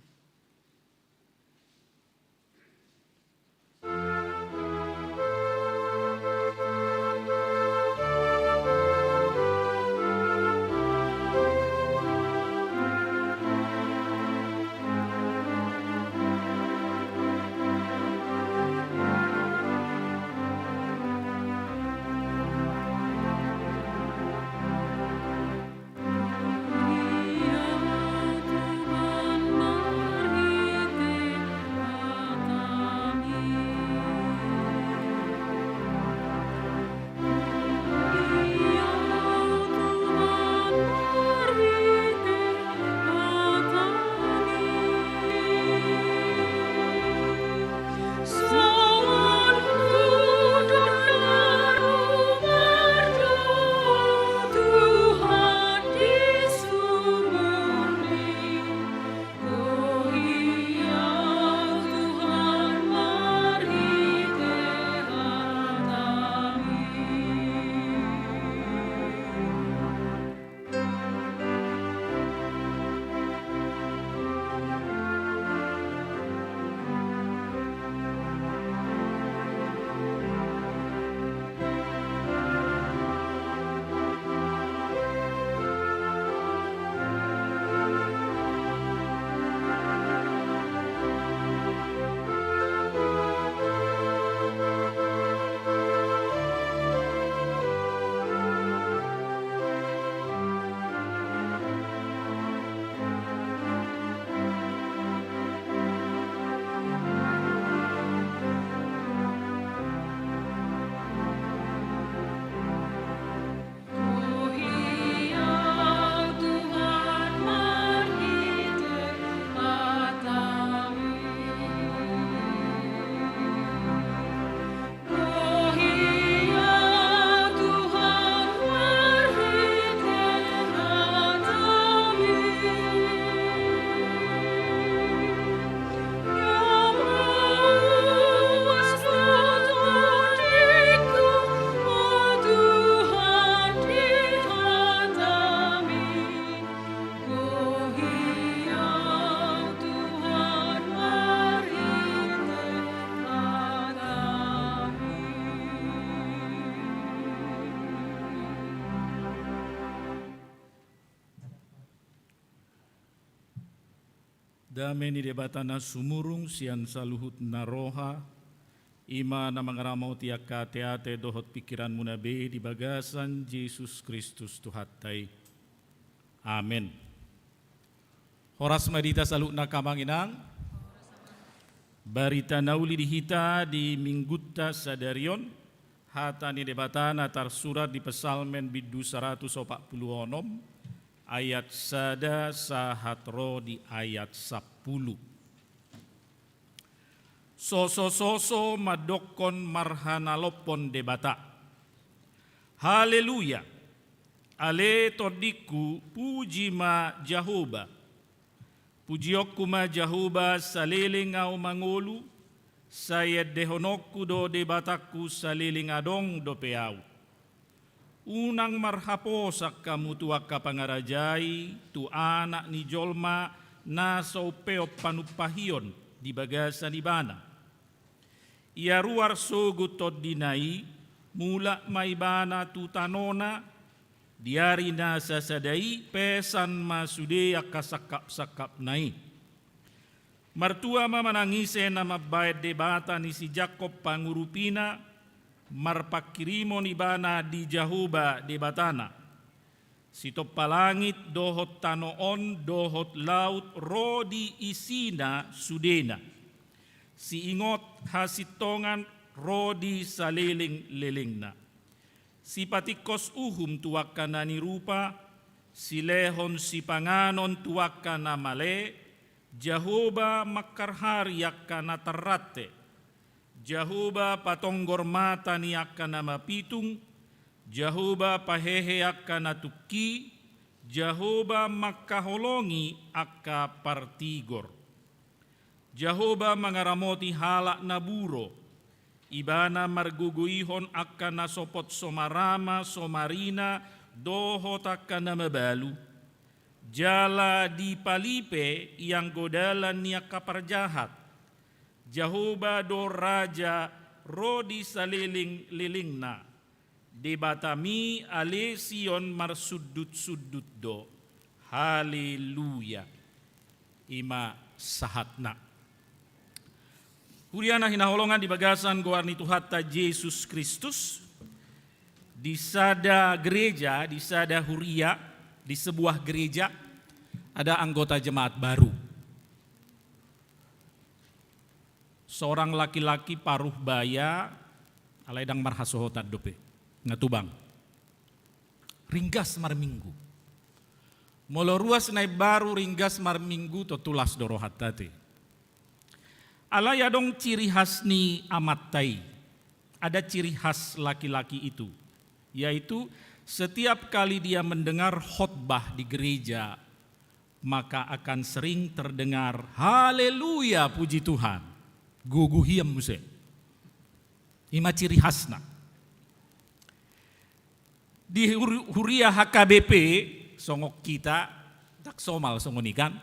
Dame ni debatana sumurung sian saluhut naroha, ima na mangaramaw tiak kate-ate dohot pikiran munabe di bagasan Yesus Kristus Tuhatay. Amen. Horas madita saluk na kamanginang, barita nauli dihita di minggutta sadarion, hata ni debatana tarsurat di pesalmen bidu 146, ayat sada sahatro di ayat 10. Soso-soso madokon marhanalopon debata. Haleluya. Ale todiku puji ma Jahoba. Pujiokku ma Jahoba saliling au mangolu. Sayad dehonokku do debataku saliling adong do peau. Unang marhapo kamu tuak kapangarajai tu anak ni jolma na sopeo panupahion di bagasan ibana. Ia ruar sogu tod dinai mula maibana tu tanona diari na sasadai pesan masude akasakap-sakap nai. Martua mamanangise na mabayad debata ni si Jacob pangurupina marpakirimo ni bana di Jahoba debatana. Sitop palangit dohot tanoon dohot laut rodi isina sudena. Si ingot hasitongan rodi saliling-lilingna. Si patikos uhum tuwakana ni rupa, si lehon si panganon tuwakana male, Jahoba makarhari yakana terate, Jahoba patonggor mata ni yakana mapitung, Jahoba pahehe yakana tuki, Jahoba makaholongi akka partigor. Jahoba mangaramoti halak naburo, ibana marguguihon akka nasopot somarama somarina dohot akka namabalu. Jala di palipe yang godalan niya kaparjahat. Jahoba do raja rodi saliling-lilingna. Debatami alesion marsudut-sudut do. Haleluya. Ima sahatna. Huriana hinaholongan di bagasan goarni Tuhata Yesus Kristus. Di sada gereja, di sada huria, di sebuah gereja ada anggota jemaat baru. Seorang laki-laki paruh baya alaidang marhasohotan dope ngatubang. Ringgas marminggu. Molo ruas naik baru ringgas marminggu totulas dorohat tate. Alaya dong ciri khas ni amattai. Ada ciri khas laki-laki itu, yaitu setiap kali dia mendengar khotbah di gereja, maka akan sering terdengar haleluya puji Tuhan. Guguhiam muse. Ima ciri khasna. Di Huria HKBP songok kita tak somal songonikan.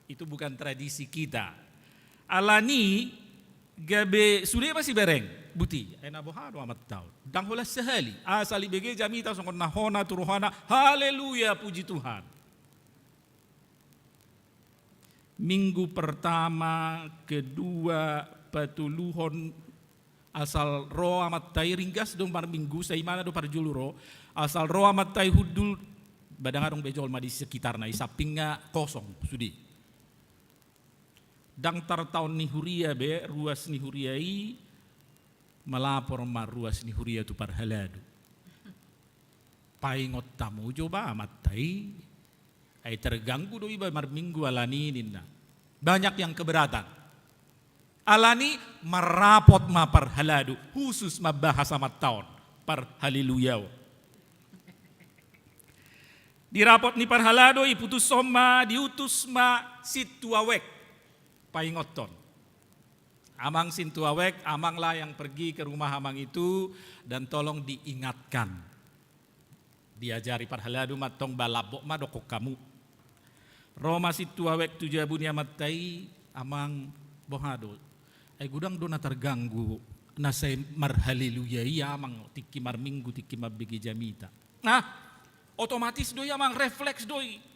Itu bukan tradisi kita. Alani gabe sudah masih bereng buti ay nabohado amat tao dang hola sehali asali bege jamita songkon nahona turuhana haleluya puji Tuhan. Minggu pertama, kedua, patuluhon asal roh amat tai ringgas dong par minggu saimana do par juluro asal roh amat tai hudul badangarong bejol ma di sekitarna isapinga kosong sudi. Dang tar tahun ni huria be ruas ni huriai melapor ma ruas ni huria tu par haladu. Paingot tamu coba amat tai ay terganggu do iba mar minggu alani ninna. Banyak yang keberatan. Alani merapot ma par haladu khusus ma bahasa amat tahun par haleluya. Dirapot ni par halado iputus soma diutus ma situawek. Paingoton. Amang sintuawek, amanglah yang pergi ke rumah amang itu dan tolong diingatkan. Diajari parhaladu matong balabok madokok kamu. Roma situawek tujabunya matai amang bohado. Ay gudang do na terganggu nasay marhaleluya iya amang tiki mar minggu tiki mabigi jamita. Nah, otomatis doi amang refleks doi.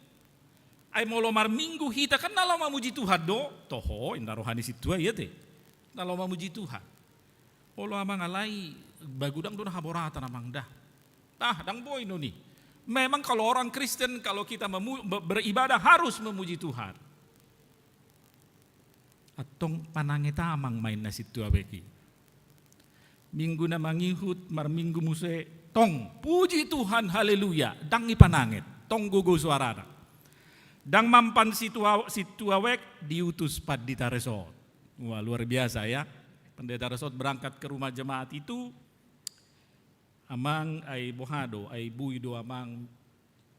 Ay molo mar minggu hita kan nalaw mamuji Tuhan do. Toho inda rohani situa iya te. Nalaw mamuji Tuhan. Molo amang alay bagudang do na haboratan amang dah. Tah dang boy no ni. Memang kalau orang Kristen kalau kita beribadah harus memuji Tuhan. Atong panangita amang main na situa beki. Minggu na mangihut mar minggu muse tong puji Tuhan haleluya dang ipanangit tong gugu suarana. Dang mampan situawek diutus Pendeta Resort. Wah luar biasa ya. Pendeta Resort berangkat ke rumah jemaat itu. Amang ay bohado ay buido amang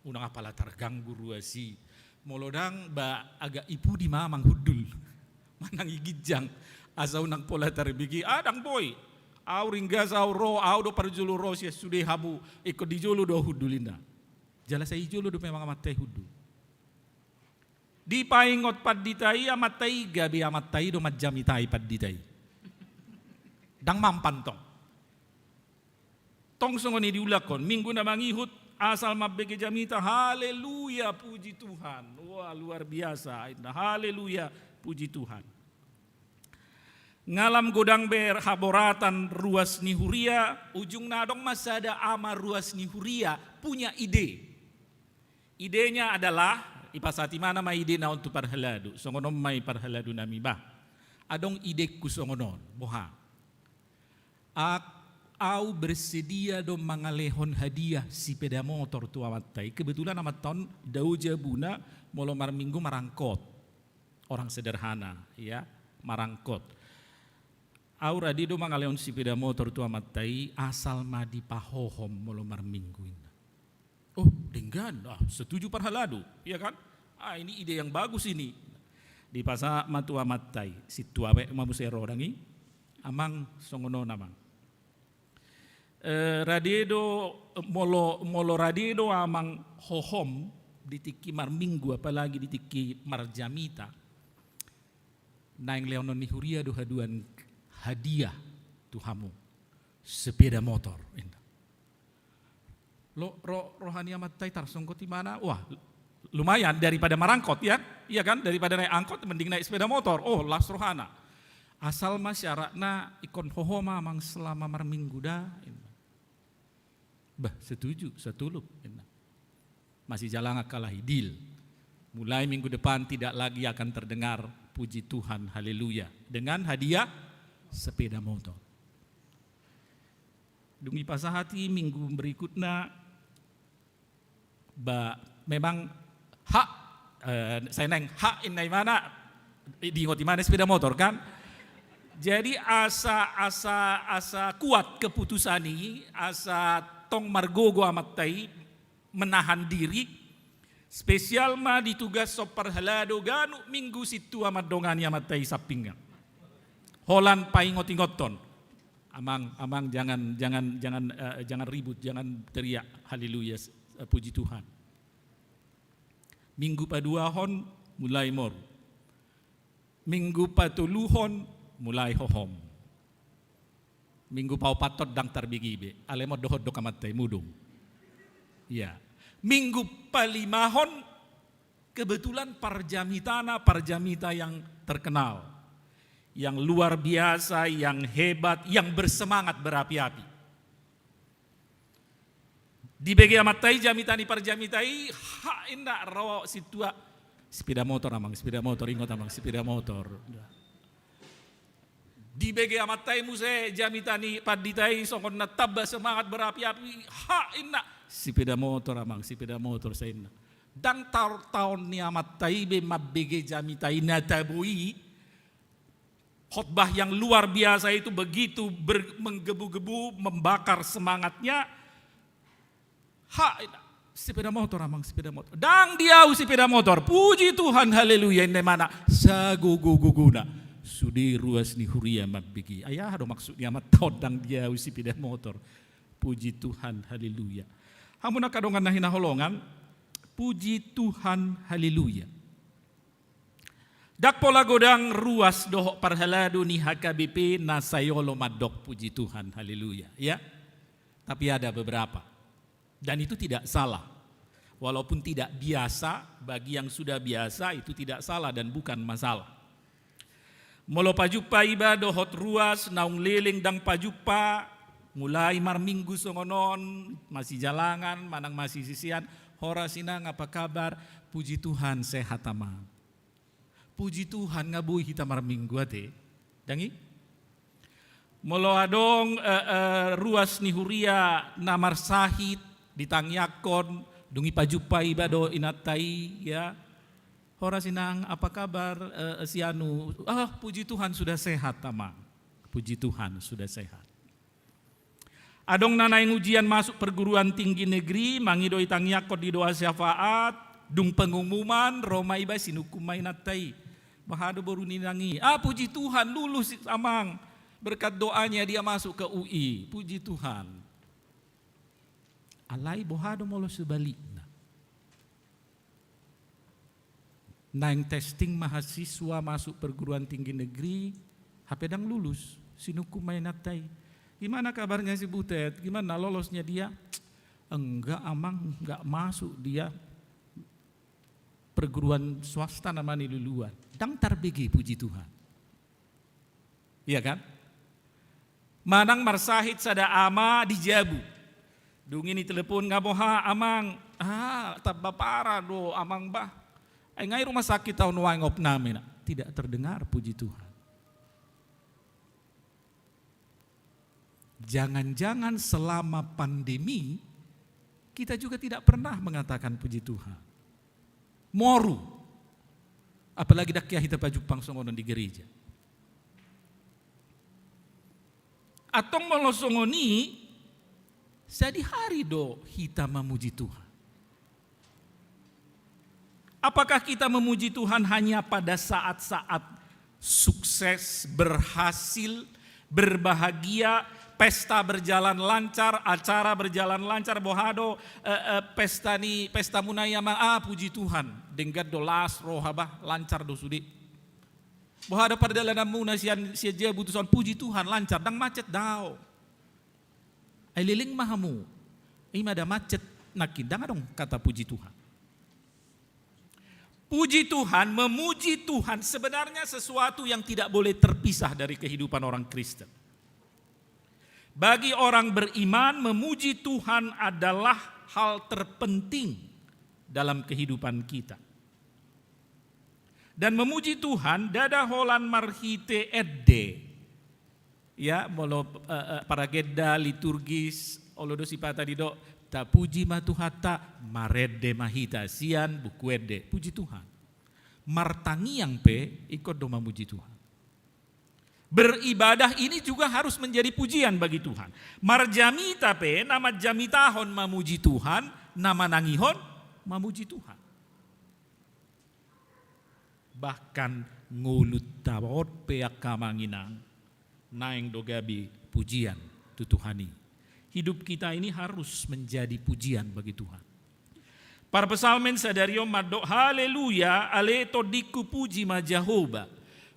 unang apala terganggu ruasi. Molodang ba agak ipu di mamang hudul. Manang igijang asa unang pola terbigi. Adang boy. Au ringgas au ro au do parjulu ro sia sude habu ikut dijulu do hudulina. Jala sai julu do memang amat hudul. Di paingot paditai amatai gabi amatai do majamitai paditai. Dang mampan tong. Tong songoni diulakon minggu na mangihut asal mabege jamita haleluya puji Tuhan. Wah luar biasa. Haleluya puji Tuhan. Ngalam godang ber haboratan ruas ni huria ujung nadong masada ama ruas ni huria punya ide. Idenya adalah ipasati mana mai ide na untuk parhaladu. Songonom mai parhaladu nami bah. Adong ideku songonon boha. Au bersedia do mangalehon hadiah si sepeda motor tu amatai. Kebetulan amat tahun dauja buna molo marminggu marangkot. Orang sederhana ya, marangkot. Au radi do mangalehon si sepeda motor tu amatai asal madi pahohom molo marminggu ini. Oh, denggan, setuju parhaladu, ya kan? Ini ide yang bagus ini. Di pasa matua matai, si tuawe mamusero dangi, amang songono namang. Radiedo molo radiedo amang hohom ditiki marminggu apalagi ditiki marjamita. Naing leonon ni huria do haduan hadiah tuhamu sepeda motor. Rohani amat tai tarsongkot di mana? Wah, lumayan daripada marangkot ya. Iya kan? Daripada naik angkot mending naik sepeda motor. Oh, las rohana. Asal masyarakatna ikon hohoma mang selama marminggu dah. Bah, setuju, setulup. Masih jalan kalah deal. Mulai minggu depan tidak lagi akan terdengar puji Tuhan, haleluya. Dengan hadiah sepeda motor. Dungi pasahati minggu berikutnya memang hak saya neng hak ini mana di mana sepeda motor kan. Jadi asa kuat keputusan ini, asa tong margogo amatai menahan diri. Spesial mah ditugas sopar halado ganu minggu situ amat dongani amatai sapinga. Holan paingot-ingoton. Amang jangan ribut, jangan teriak haleluya puji Tuhan. Minggu paduahon mulai mor. Minggu patuluhon mulai hohom. Minggu paupatot dang tarbigibe. Alemo dohod do kamatay mudum. Ya. Minggu palimahon kebetulan parjamita yang terkenal. Yang luar biasa, yang hebat, yang bersemangat berapi-api. Di BG amatai jamitani parjamitai ha inda rawa situa sepeda motor amang sepeda motor ingot amang sepeda motor. Di BG amatai muse jamitani paditai songkon nataba semangat berapi-api ha inda sepeda motor amang sepeda motor saya inda. Dang tahun ni amatai be mabege jamitai natabui. Khotbah yang luar biasa itu begitu menggebu-gebu, membakar semangatnya. Sepeda motor amang sepeda motor. Dang diau sepeda motor. Puji Tuhan, haleluya. Ini mana saguguguna. Sudi ruas ni huria mabigi. Ayah do maksudnya amat dang diau sepeda motor. Puji Tuhan, haleluya. Hamuna kadongan nahina holongan. Puji Tuhan, haleluya. Dak pola godang ruas dohok parhaladu ni HKBP nasayolo madok puji Tuhan, haleluya. Ya, tapi ada beberapa. Dan itu tidak salah. Walaupun tidak biasa, bagi yang sudah biasa itu tidak salah dan bukan masalah. Molo pajupa iba dohot ruas naung liling dang pajupa mulai marminggu songonon masih jalangan manang masih sisian hora sinang apa kabar puji Tuhan sehat amang. Puji Tuhan ngabui kita marminggu ate. Dangi? Molo adong ruas ni huria namar sahit ditangyakon dungi pajupa ibado inatai ya. Hora sinang apa kabar sianu? Puji Tuhan sudah sehat tamang. Puji Tuhan sudah sehat. Adong nanaing ujian masuk perguruan tinggi negeri mangido itangyakon di doa syafaat dung pengumuman Roma iba sinukumay natai. Bahado baru ninangi. Puji Tuhan lulus amang. Berkat doanya dia masuk ke UI. Puji Tuhan. Alai bohado molo sebaliknya. Naing testing mahasiswa masuk perguruan tinggi negeri. Hapedang lulus. Sinukumay natai. Gimana kabarnya si Butet? Gimana lolosnya dia? Enggak amang, enggak masuk dia. Perguruan swasta namanya luluan. Dang tarbegi puji Tuhan. Iya kan? Manang marsahit sada ama di Jabu. Dung ini telepon ngaboha amang Tabba para do amang bah. Ngai rumah sakit tahun wangop namin. Tidak terdengar, puji Tuhan. Jangan-jangan selama pandemi kita juga tidak pernah mengatakan puji Tuhan. Moru. Apalagi dak kiai kita pajupang songonon di gereja. Atong molosongoni sadi hari do kita memuji Tuhan. Apakah kita memuji Tuhan hanya pada saat-saat sukses, berhasil, berbahagia, pesta berjalan lancar, acara berjalan lancar, bohado, pesta munayama, puji Tuhan, denggat dolas rohabah lancar do sudi. Bohado perdalanan muna siya butusan puji Tuhan lancar, dang macet daw. Ay liling mahamu, ay mada macet nakidang dong kata puji Tuhan. Puji Tuhan, memuji Tuhan sebenarnya sesuatu yang tidak boleh terpisah dari kehidupan orang Kristen. Bagi orang beriman, memuji Tuhan adalah hal terpenting dalam kehidupan kita. Dan memuji Tuhan, dada holan marhite edde. Ya, molo para gedda liturgis, olodo sipata dido, ta puji matuhata marede mahita sian bukuede. Puji Tuhan. Martangi yang ikut do memuji Tuhan. Beribadah ini juga harus menjadi pujian bagi Tuhan. Marjamita nama jamitahon memuji Tuhan, nama nangihon memuji Tuhan. Bahkan ngulut tawot peak kamanginang naeng dogabi pujian tu Tuhani. Hidup kita ini harus menjadi pujian bagi Tuhan. Para pesalmen sadario madok haleluya aleto diku puji ma Jehovah.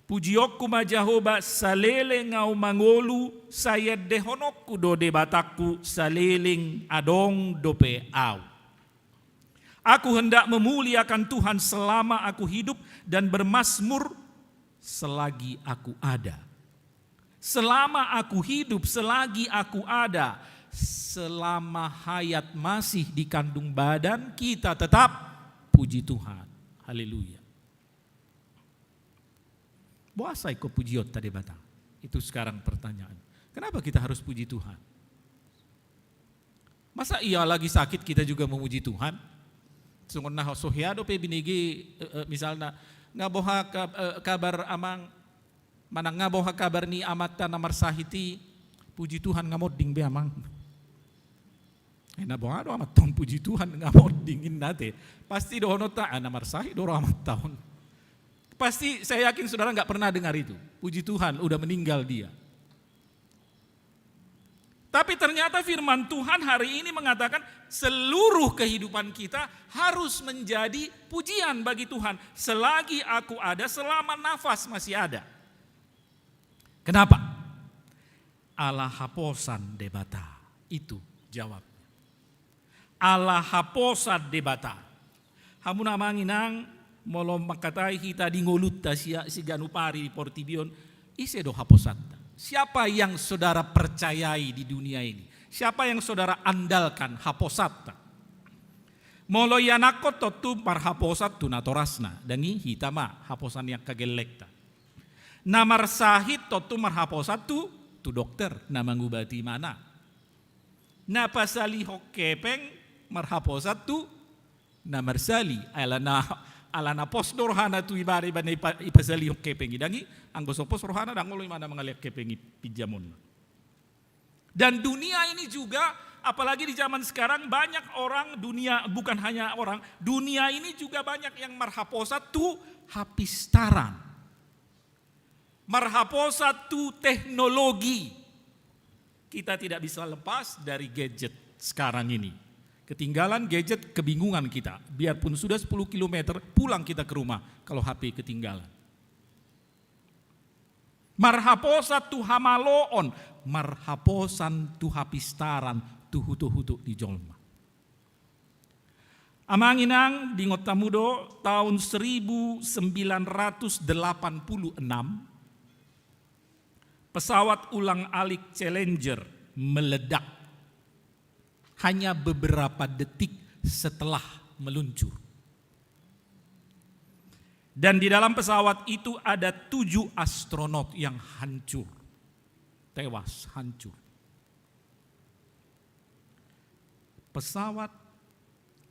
Pujiokku ma Jehovah salele ngau mangolu saya dehonokku do debataku saleling adong dope au. Aku hendak memuliakan Tuhan selama aku hidup dan bermasmur selagi aku ada. Selama aku hidup, selagi aku ada, selama hayat masih di kandung badan, kita tetap puji Tuhan. Haleluya. Boasai ko pujiot tadi batang. Itu sekarang pertanyaan. Kenapa kita harus puji Tuhan? Masa iya lagi sakit kita juga memuji Tuhan? Sungon nah sohiado pe binigi misalnya ngaboha kabar amang manang ngaboha kabar ni amata namar sahiti puji Tuhan ngamoding be amang. Nabohado amat tahun puji Tuhan ngamodingin nate. Pasti dohono ta namar sahi doro amat tahun. Pasti saya yakin saudara nggak pernah dengar itu. Puji Tuhan udah meninggal dia. Tapi ternyata firman Tuhan hari ini mengatakan seluruh kehidupan kita harus menjadi pujian bagi Tuhan. Selagi aku ada, selama nafas masih ada. Kenapa? Allah haposan debata. Itu jawabnya. Allah haposan debata. Hamun amanginang molo makatai kita di ngolutta si ganupari di Portibion ise do haposata. Siapa yang saudara percayai di dunia ini? Siapa yang saudara andalkan haposata? Molo yanakot tu marhaposat tu natorasna dangi hitama haposan yang kagelekta. Namar sahit tu marhaposat tu dokter nama ngubati mana? Napasali hokepeng marhaposat tu namar sali alana pos dorhana tu ibari bane ipasali hokepeng idangi anggo sopos rohana dangolo mana mangaliak kepengi pijamun. Dan dunia ini juga apalagi di zaman sekarang banyak orang dunia bukan hanya orang dunia ini juga banyak yang marhaposat tu hapistaran. Marhaposat tu teknologi. Kita tidak bisa lepas dari gadget sekarang ini. Ketinggalan gadget kebingungan kita. Biarpun sudah 10 km pulang kita ke rumah kalau HP ketinggalan. Marhaposat tu hamaloon, marhaposan tu hapistaran tu hutu-hutu di jolma. Amanginang di Ngotamudo tahun 1986 pesawat ulang-alik Challenger meledak. Hanya beberapa detik setelah meluncur. Dan di dalam pesawat itu ada 7 astronot yang hancur, tewas, hancur. Pesawat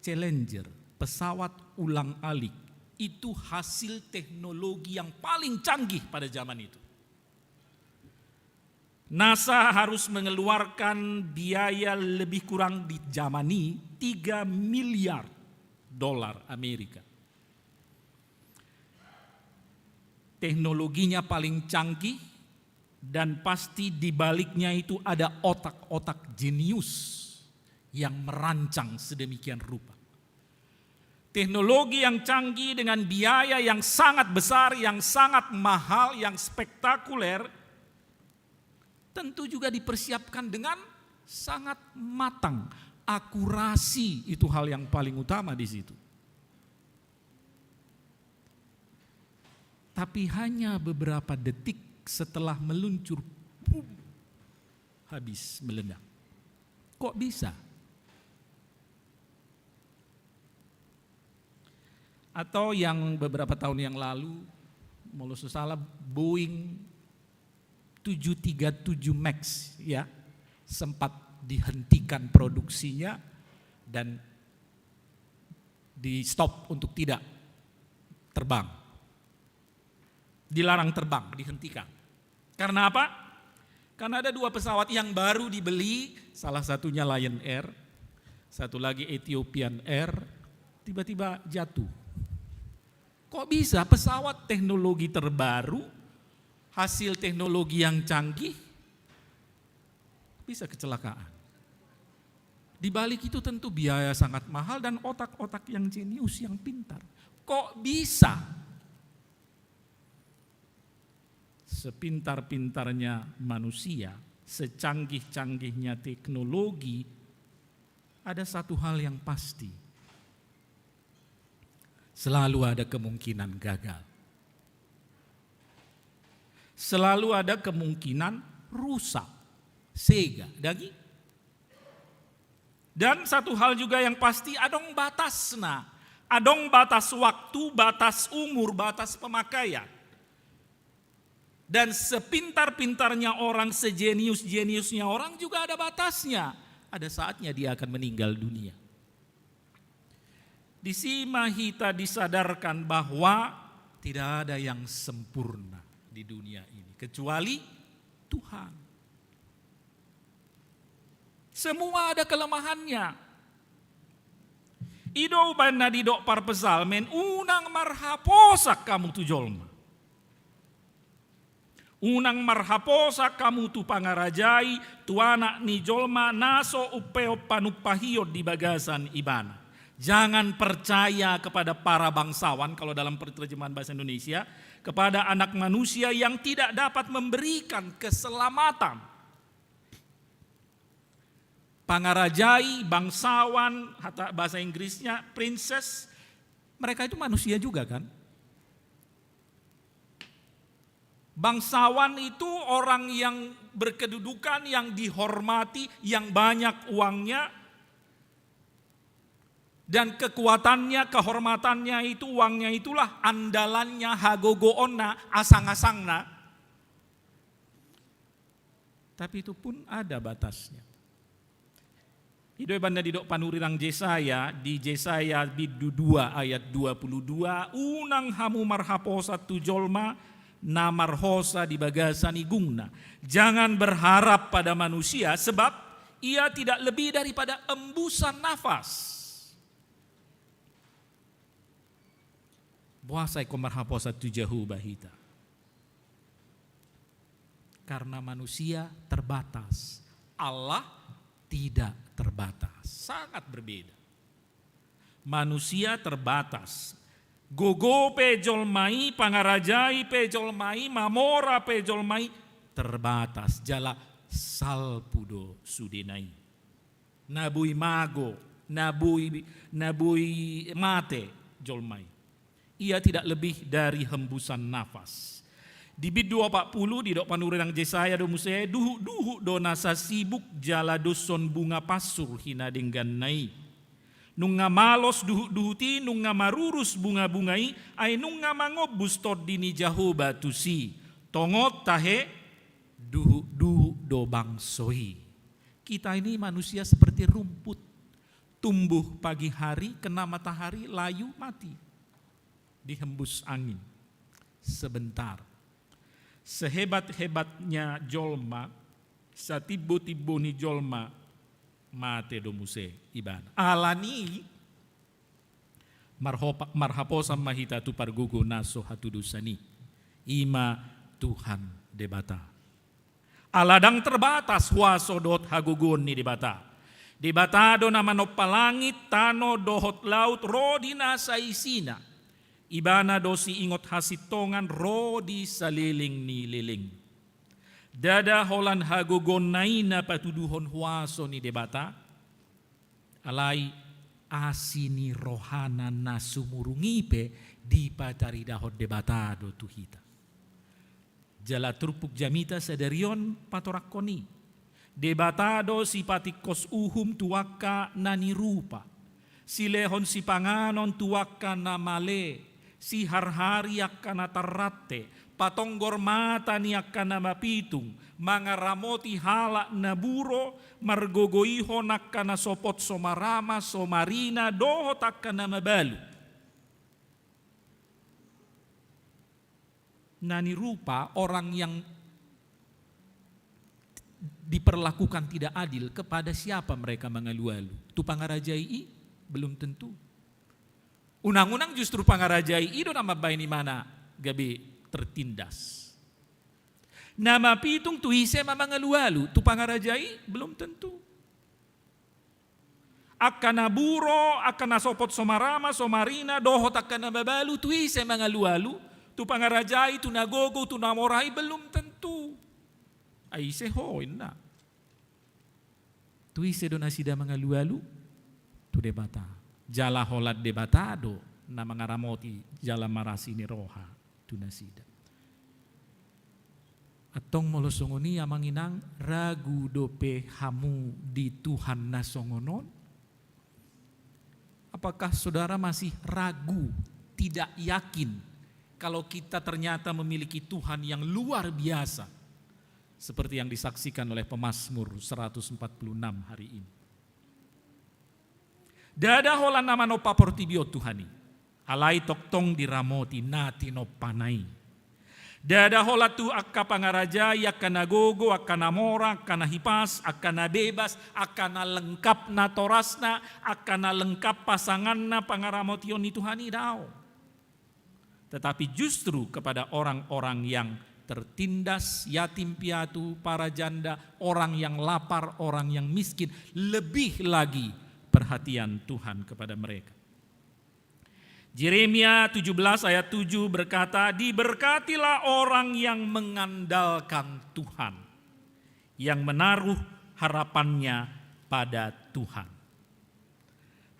Challenger, pesawat ulang-alik, itu hasil teknologi yang paling canggih pada zaman itu. NASA harus mengeluarkan biaya lebih kurang di zaman ini $3 miliar Amerika. Teknologinya paling canggih dan pasti di baliknya itu ada otak-otak jenius yang merancang sedemikian rupa. Teknologi yang canggih dengan biaya yang sangat besar, yang sangat mahal, yang spektakuler, tentu juga dipersiapkan dengan sangat matang. Akurasi itu hal yang paling utama di situ. Tapi hanya beberapa detik setelah meluncur, boom, habis meledak. Kok bisa? Atau yang beberapa tahun yang lalu, kalau salah Boeing 737 Max ya sempat dihentikan produksinya dan di stop untuk tidak terbang. Dilarang terbang, dihentikan. Karena apa? Karena ada 2 pesawat yang baru dibeli, salah satunya Lion Air, satu lagi Ethiopian Air, tiba-tiba jatuh. Kok bisa pesawat teknologi terbaru, hasil teknologi yang canggih, bisa kecelakaan? Di balik itu tentu biaya sangat mahal dan otak-otak yang jenius, yang pintar. Kok bisa? Sepintar-pintarnya manusia, secanggih-canggihnya teknologi, ada satu hal yang pasti. Selalu ada kemungkinan gagal. Selalu ada kemungkinan rusak, sega, daging. Dan satu hal juga yang pasti, adong batasna. Adong batas waktu, batas umur, batas pemakaian. Dan sepintar-pintarnya orang, sejenius-jeniusnya orang juga ada batasnya. Ada saatnya dia akan meninggal dunia. Di Simahita disadarkan bahwa tidak ada yang sempurna di dunia ini kecuali Tuhan. Semua ada kelemahannya. Ido banna didok parpesal men unang marhaposak kamu tu jolma. Unang marhaposak kamu tu pangarajai tu anak ni jolma naso upeo panupahiot di bagasan ibana. Jangan percaya kepada para bangsawan, kalau dalam terjemahan bahasa Indonesia, kepada anak manusia yang tidak dapat memberikan keselamatan. Pangarajai, bangsawan, bahasa Inggrisnya princess, mereka itu manusia juga kan? Bangsawan itu orang yang berkedudukan, yang dihormati, yang banyak uangnya, dan kekuatannya, kehormatannya itu, uangnya itulah andalannya, hagogoonna, asang-asangna. Tapi itu pun ada batasnya. Idoi banda didok panurirang Jesaya, di Jesaya bidu 2 ayat 22, unang hamu marhaposa tu jolma, namarhosa di bagasan igungna. Jangan berharap pada manusia sebab ia tidak lebih daripada embusan nafas. Buasai komarhaposa tujahu bahita. Karena manusia terbatas, Allah tidak terbatas, sangat berbeda. Manusia terbatas. Gogo pejolmai, pangarajai pejolmai, mamora pejolmai, terbatas. Jala salpudo sudenai. Nabui mago, nabui mate jolmai. Ia tidak lebih dari hembusan nafas. Di bid 240 di dok panurirang Jesaya do musaya duhu do nasa sibuk jala doson bunga pasur hina denggan nai. Nung nga malos duhuti, nung nga marurus bunga-bungai, ay nung nga mangobus tod dini Jehovah tusi. Tongot tahe duhu do bangsoi. Kita ini manusia seperti rumput. Tumbuh pagi hari, kena matahari, layu, mati. Dihembus angin. Sebentar. Sehebat-hebatnya jolma, satibo-tibo ni jolma, mate domuse iban. Alani marhaposan mahita tu pargugo naso hatudusani. Ima Tuhan debata. Aladang terbatas huaso dot hagugun ni debata. Debatado na manop palangit tano dohot laut rodina sa isina. Ibana dosi ingot hasitongan rodi sa liling ni liling. Dada holan hagugon na patuduhon huaso ni debata. Alay asini rohana na sumurungipe di patari dahot debatado tuhita. Jala turpuk jamita sadarion patorakoni. Debatado si patikos uhum tuwaka na nirupa. Si lehon si panganon tuwaka na male. Si harhari akan natarate. Patonggor mata ni akan na mapitung. Mga ramoti hala na buro. Margogoihon akan na sopot somarama somarina. Dohot akan na mabalu. Nanirupa orang yang diperlakukan tidak adil, kepada siapa mereka mengalu-alu? Tu pangarajai belum tentu. Unang-unang justru pangarajai do nama baini mana gabi tertindas. Nama pitung tu ise mangalu-alu, tu pangarajai belum tentu. Akana buro, akana sopot somarama, somarina, dohot akana babalu, tu ise mangalu-alu. Tu pangarajai, tu nagogo, tu namorai belum tentu. Ay sehoin na. Tu ise do nasida mangalu-alu, tu debata. Jala holat debatado na mangaramoti jala marasi ni roha, tu nasida. Atong molosongoni amanginang ragu dope hamu di Tuhan nasongonon. Apakah saudara masih ragu, tidak yakin kalau kita ternyata memiliki Tuhan yang luar biasa, seperti yang disaksikan oleh pemazmur 146 hari ini. Dada hola nama no paportibio Tuhani, alai toktong diramoti nati no panai. Dada hola tu akka pangaraja yakana gogo, akana mora, akana hipas, akana bebas, akana lengkap na torasna, akana lengkap pasanganna pangaramotion ni Tuhani dao. Tetapi justru kepada orang-orang yang tertindas, yatim piatu, para janda, orang yang lapar, orang yang miskin, lebih lagi perhatian Tuhan kepada mereka. Yeremia 17 ayat 7 berkata, diberkatilah orang yang mengandalkan Tuhan, yang menaruh harapannya pada Tuhan.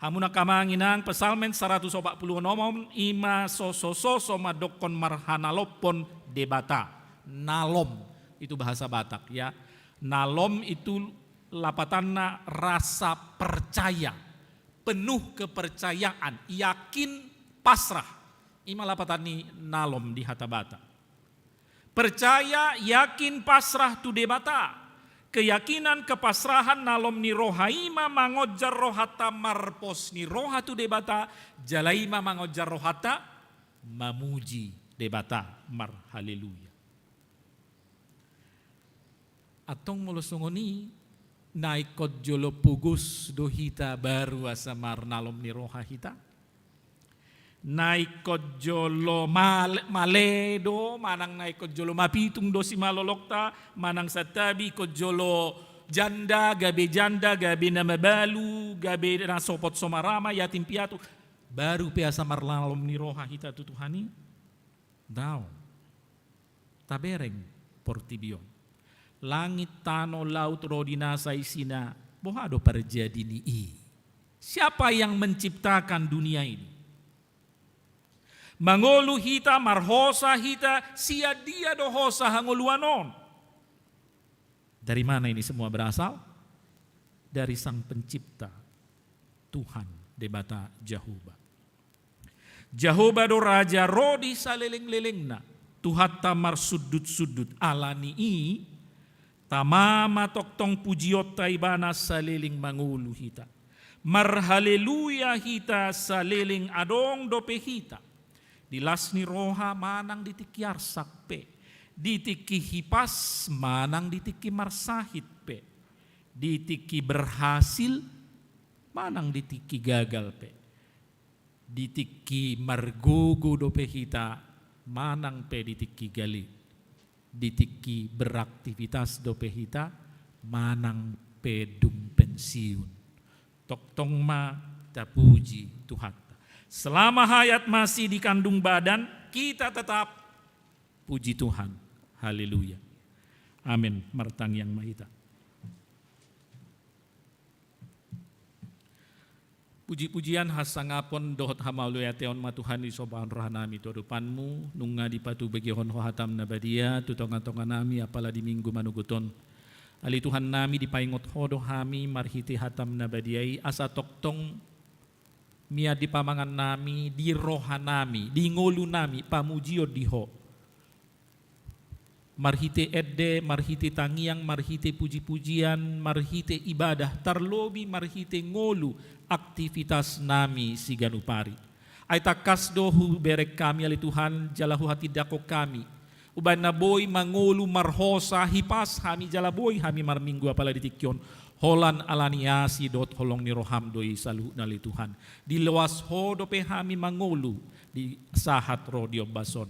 Hamuna kamanginang pesalmen 140 nomom ima soso madokon marhanalopon debata. Nalom itu bahasa Batak ya. Nalom itu lapatanna rasa percaya, penuh kepercayaan, yakin, pasrah. Ima lapatani nalom di hata Batak. Percaya, yakin, pasrah tu debata. Keyakinan, kepasrahan nalom ni rohaima mangojar rohata marpos ni roha tu debata, jalaima mangojar rohata mamuji debata mar haleluya. Atong molosongoni naikot jolo pugus dohita baru asamar nalom ni roha hita. Naikot jolo maledo, manang naikot jolo mapitung dosi malolokta, manang satabi kot jolo janda, gabe na mabalu, gabe na sopot somarama, yatim piatu. Baru piasa marlalom ni roha hita tutuhani. Daw. Tabereng portibion. Langit tano laut rodina saisina, bohado parjadi ni i. Siapa yang menciptakan dunia ini? Mangolu hita, marhosa hita, sia dia dohosa hangoluanon. Dari mana ini semua berasal? Dari Sang Pencipta, Tuhan debata Jehovah. Jehovah do raja rodi saliling-lilingna, Tuhan tamar sudut-sudut alani i, tamama toktong pujiot taibana saliling mangulu hita. Marhaleluya hita saliling adong dope hita. Dilasni roha manang ditikyar sakpe. Ditiki hipas manang ditiki marsahit pe. Ditiki berhasil manang ditiki gagal pe. Ditiki margogo dope hita manang pe ditiki gali. Ditiki beraktivitas dope hita manang pe dung pensiun. Toktong ma tapuji Tuhan. Selama hayat masih di kandung badan, kita tetap puji Tuhan. Haleluya. Amin. Martang yang mahita. Puji-pujian hasangapon dohot hamaluya teon ma Tuhan di sobahan rohanami todupanmu, nunga di patu bagi hon hohatam nabadia, tutongan-tongan nami apala di minggu manuguton. Ali Tuhan nami dipaingot hodo hami marhiti hatam nabadiai asa toktong mia di pamangan nami di roha nami di ngolu nami pamujio diho marhite edde marhite tangiang marhite puji-pujian marhite ibadah tarlobi marhite ngolu aktivitas nami siganupari aita kasdohu berek kami ali Tuhan jalahu hati dako kami uban na boy mangulu marhosa hipas hami jalaboy hami marminggu apala ditikyon holan alaniasi dot holong ni roham doi salu nali Tuhan di lewas ho dope hami mangulu di sahat rodio bason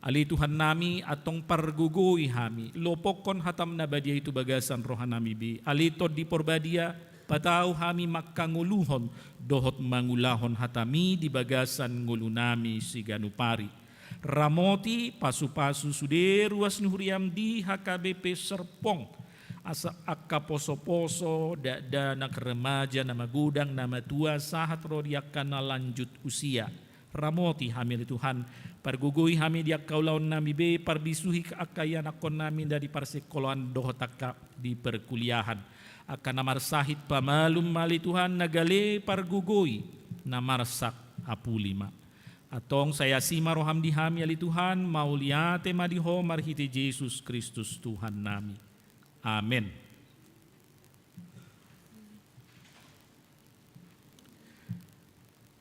ali Tuhan nami atong pargugui hami lopokon hatam nabadia itu bagasan rohanami bi ali to di porbadia patau hami makanguluhon dohot mangulahon hatami di bagasan ngulu nami siganupari Ramoti pasu-pasu sude ruas nuhuriam di HKBP Serpong asa akka poso-poso da nak remaja nama gudang nama tua sahat rodiakan lanjut usia Ramoti hamil Tuhan pargugui hami dia kaulaon nami be parbisuhi akayan akon nami dari parsekoloan dohotaka di perkuliahan akan namar sahit pamalum mali Tuhan nagale pargugui namarsak apulima atong saya sima roham dihami ali Tuhan mauliate madiho marhiti Yesus Kristus Tuhan nami. Amin.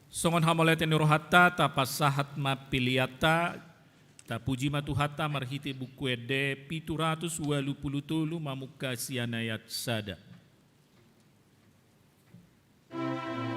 Songon hamolete rohata tapasahat mapiliata tapuji matuhata marhiti buku ede 783 mamuka sianayat sada. Hallelujah.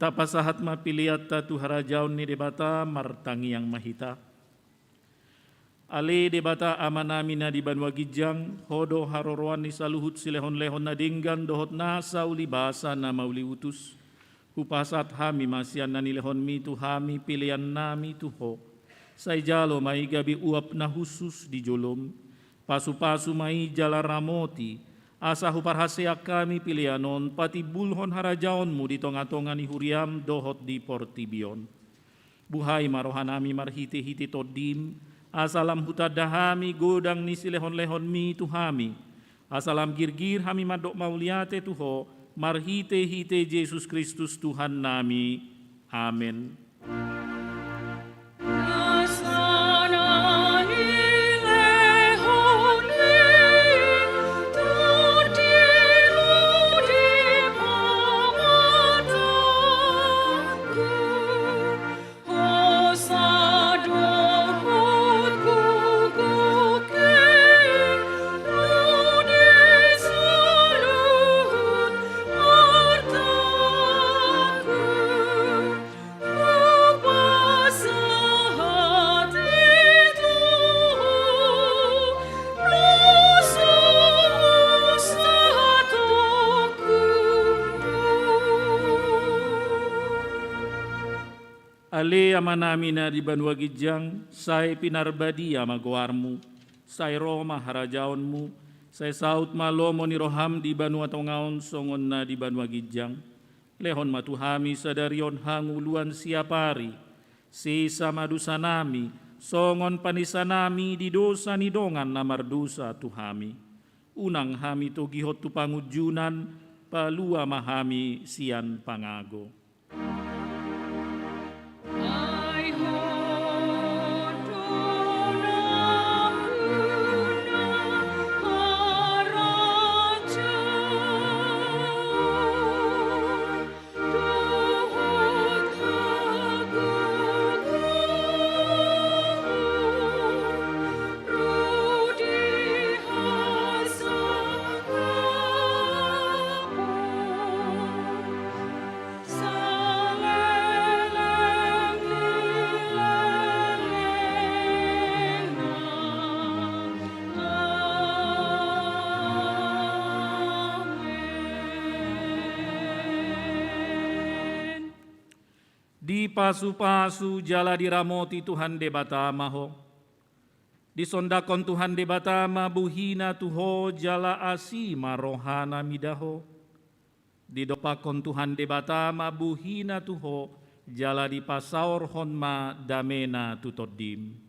tapasahat mapiliata tu harajaon ni debata martangi yang mahita. Ale debata amanamina di Banua Gijang, hodo haroroan ni saluhut silehon-lehon na dinggan dohot nasa uli basa na mauli utus. Hupasat hami masian na nilehon mi tu hami pilihan nami tuho. Say jalo mai gabi uap na husus di jolom. Pasu-pasu mai jala ramoti. Asa huparhasea kami pilihanon pati bulhon harajaonmu di tonga-tonga ni huriam dohot di portibion. Buhay marohanami marhiti-hiti todim. Asalam hutadahami godang ni silehon-lehon mi tuhami. Asalam girgir hami madok mauliate tuho. Marhite-hite Yesus Kristus Tuhan nami. Amin. Ale amanamina di Banua Gijang, say pinarbadi amagoarmu, say Roma harajaonmu, say saut malomo ni roham di Banua Tongaon songon na di Banua Gijang, lehon matuhami sadarion hanguluan siapari, sisa madusanami, songon panisanami di dosa ni dongan namardusa tuhami. Unang hami to gihot tu pangujunan, palua mahami sian pangago. Di pasu-pasu jala diramoti Tuhan debata maho. Di sondakon Tuhan debata mabuhina tuho jala asi marohana midaho. Di dopakon Tuhan debata mabuhina tuho jala di pasaor honma damena tutodim.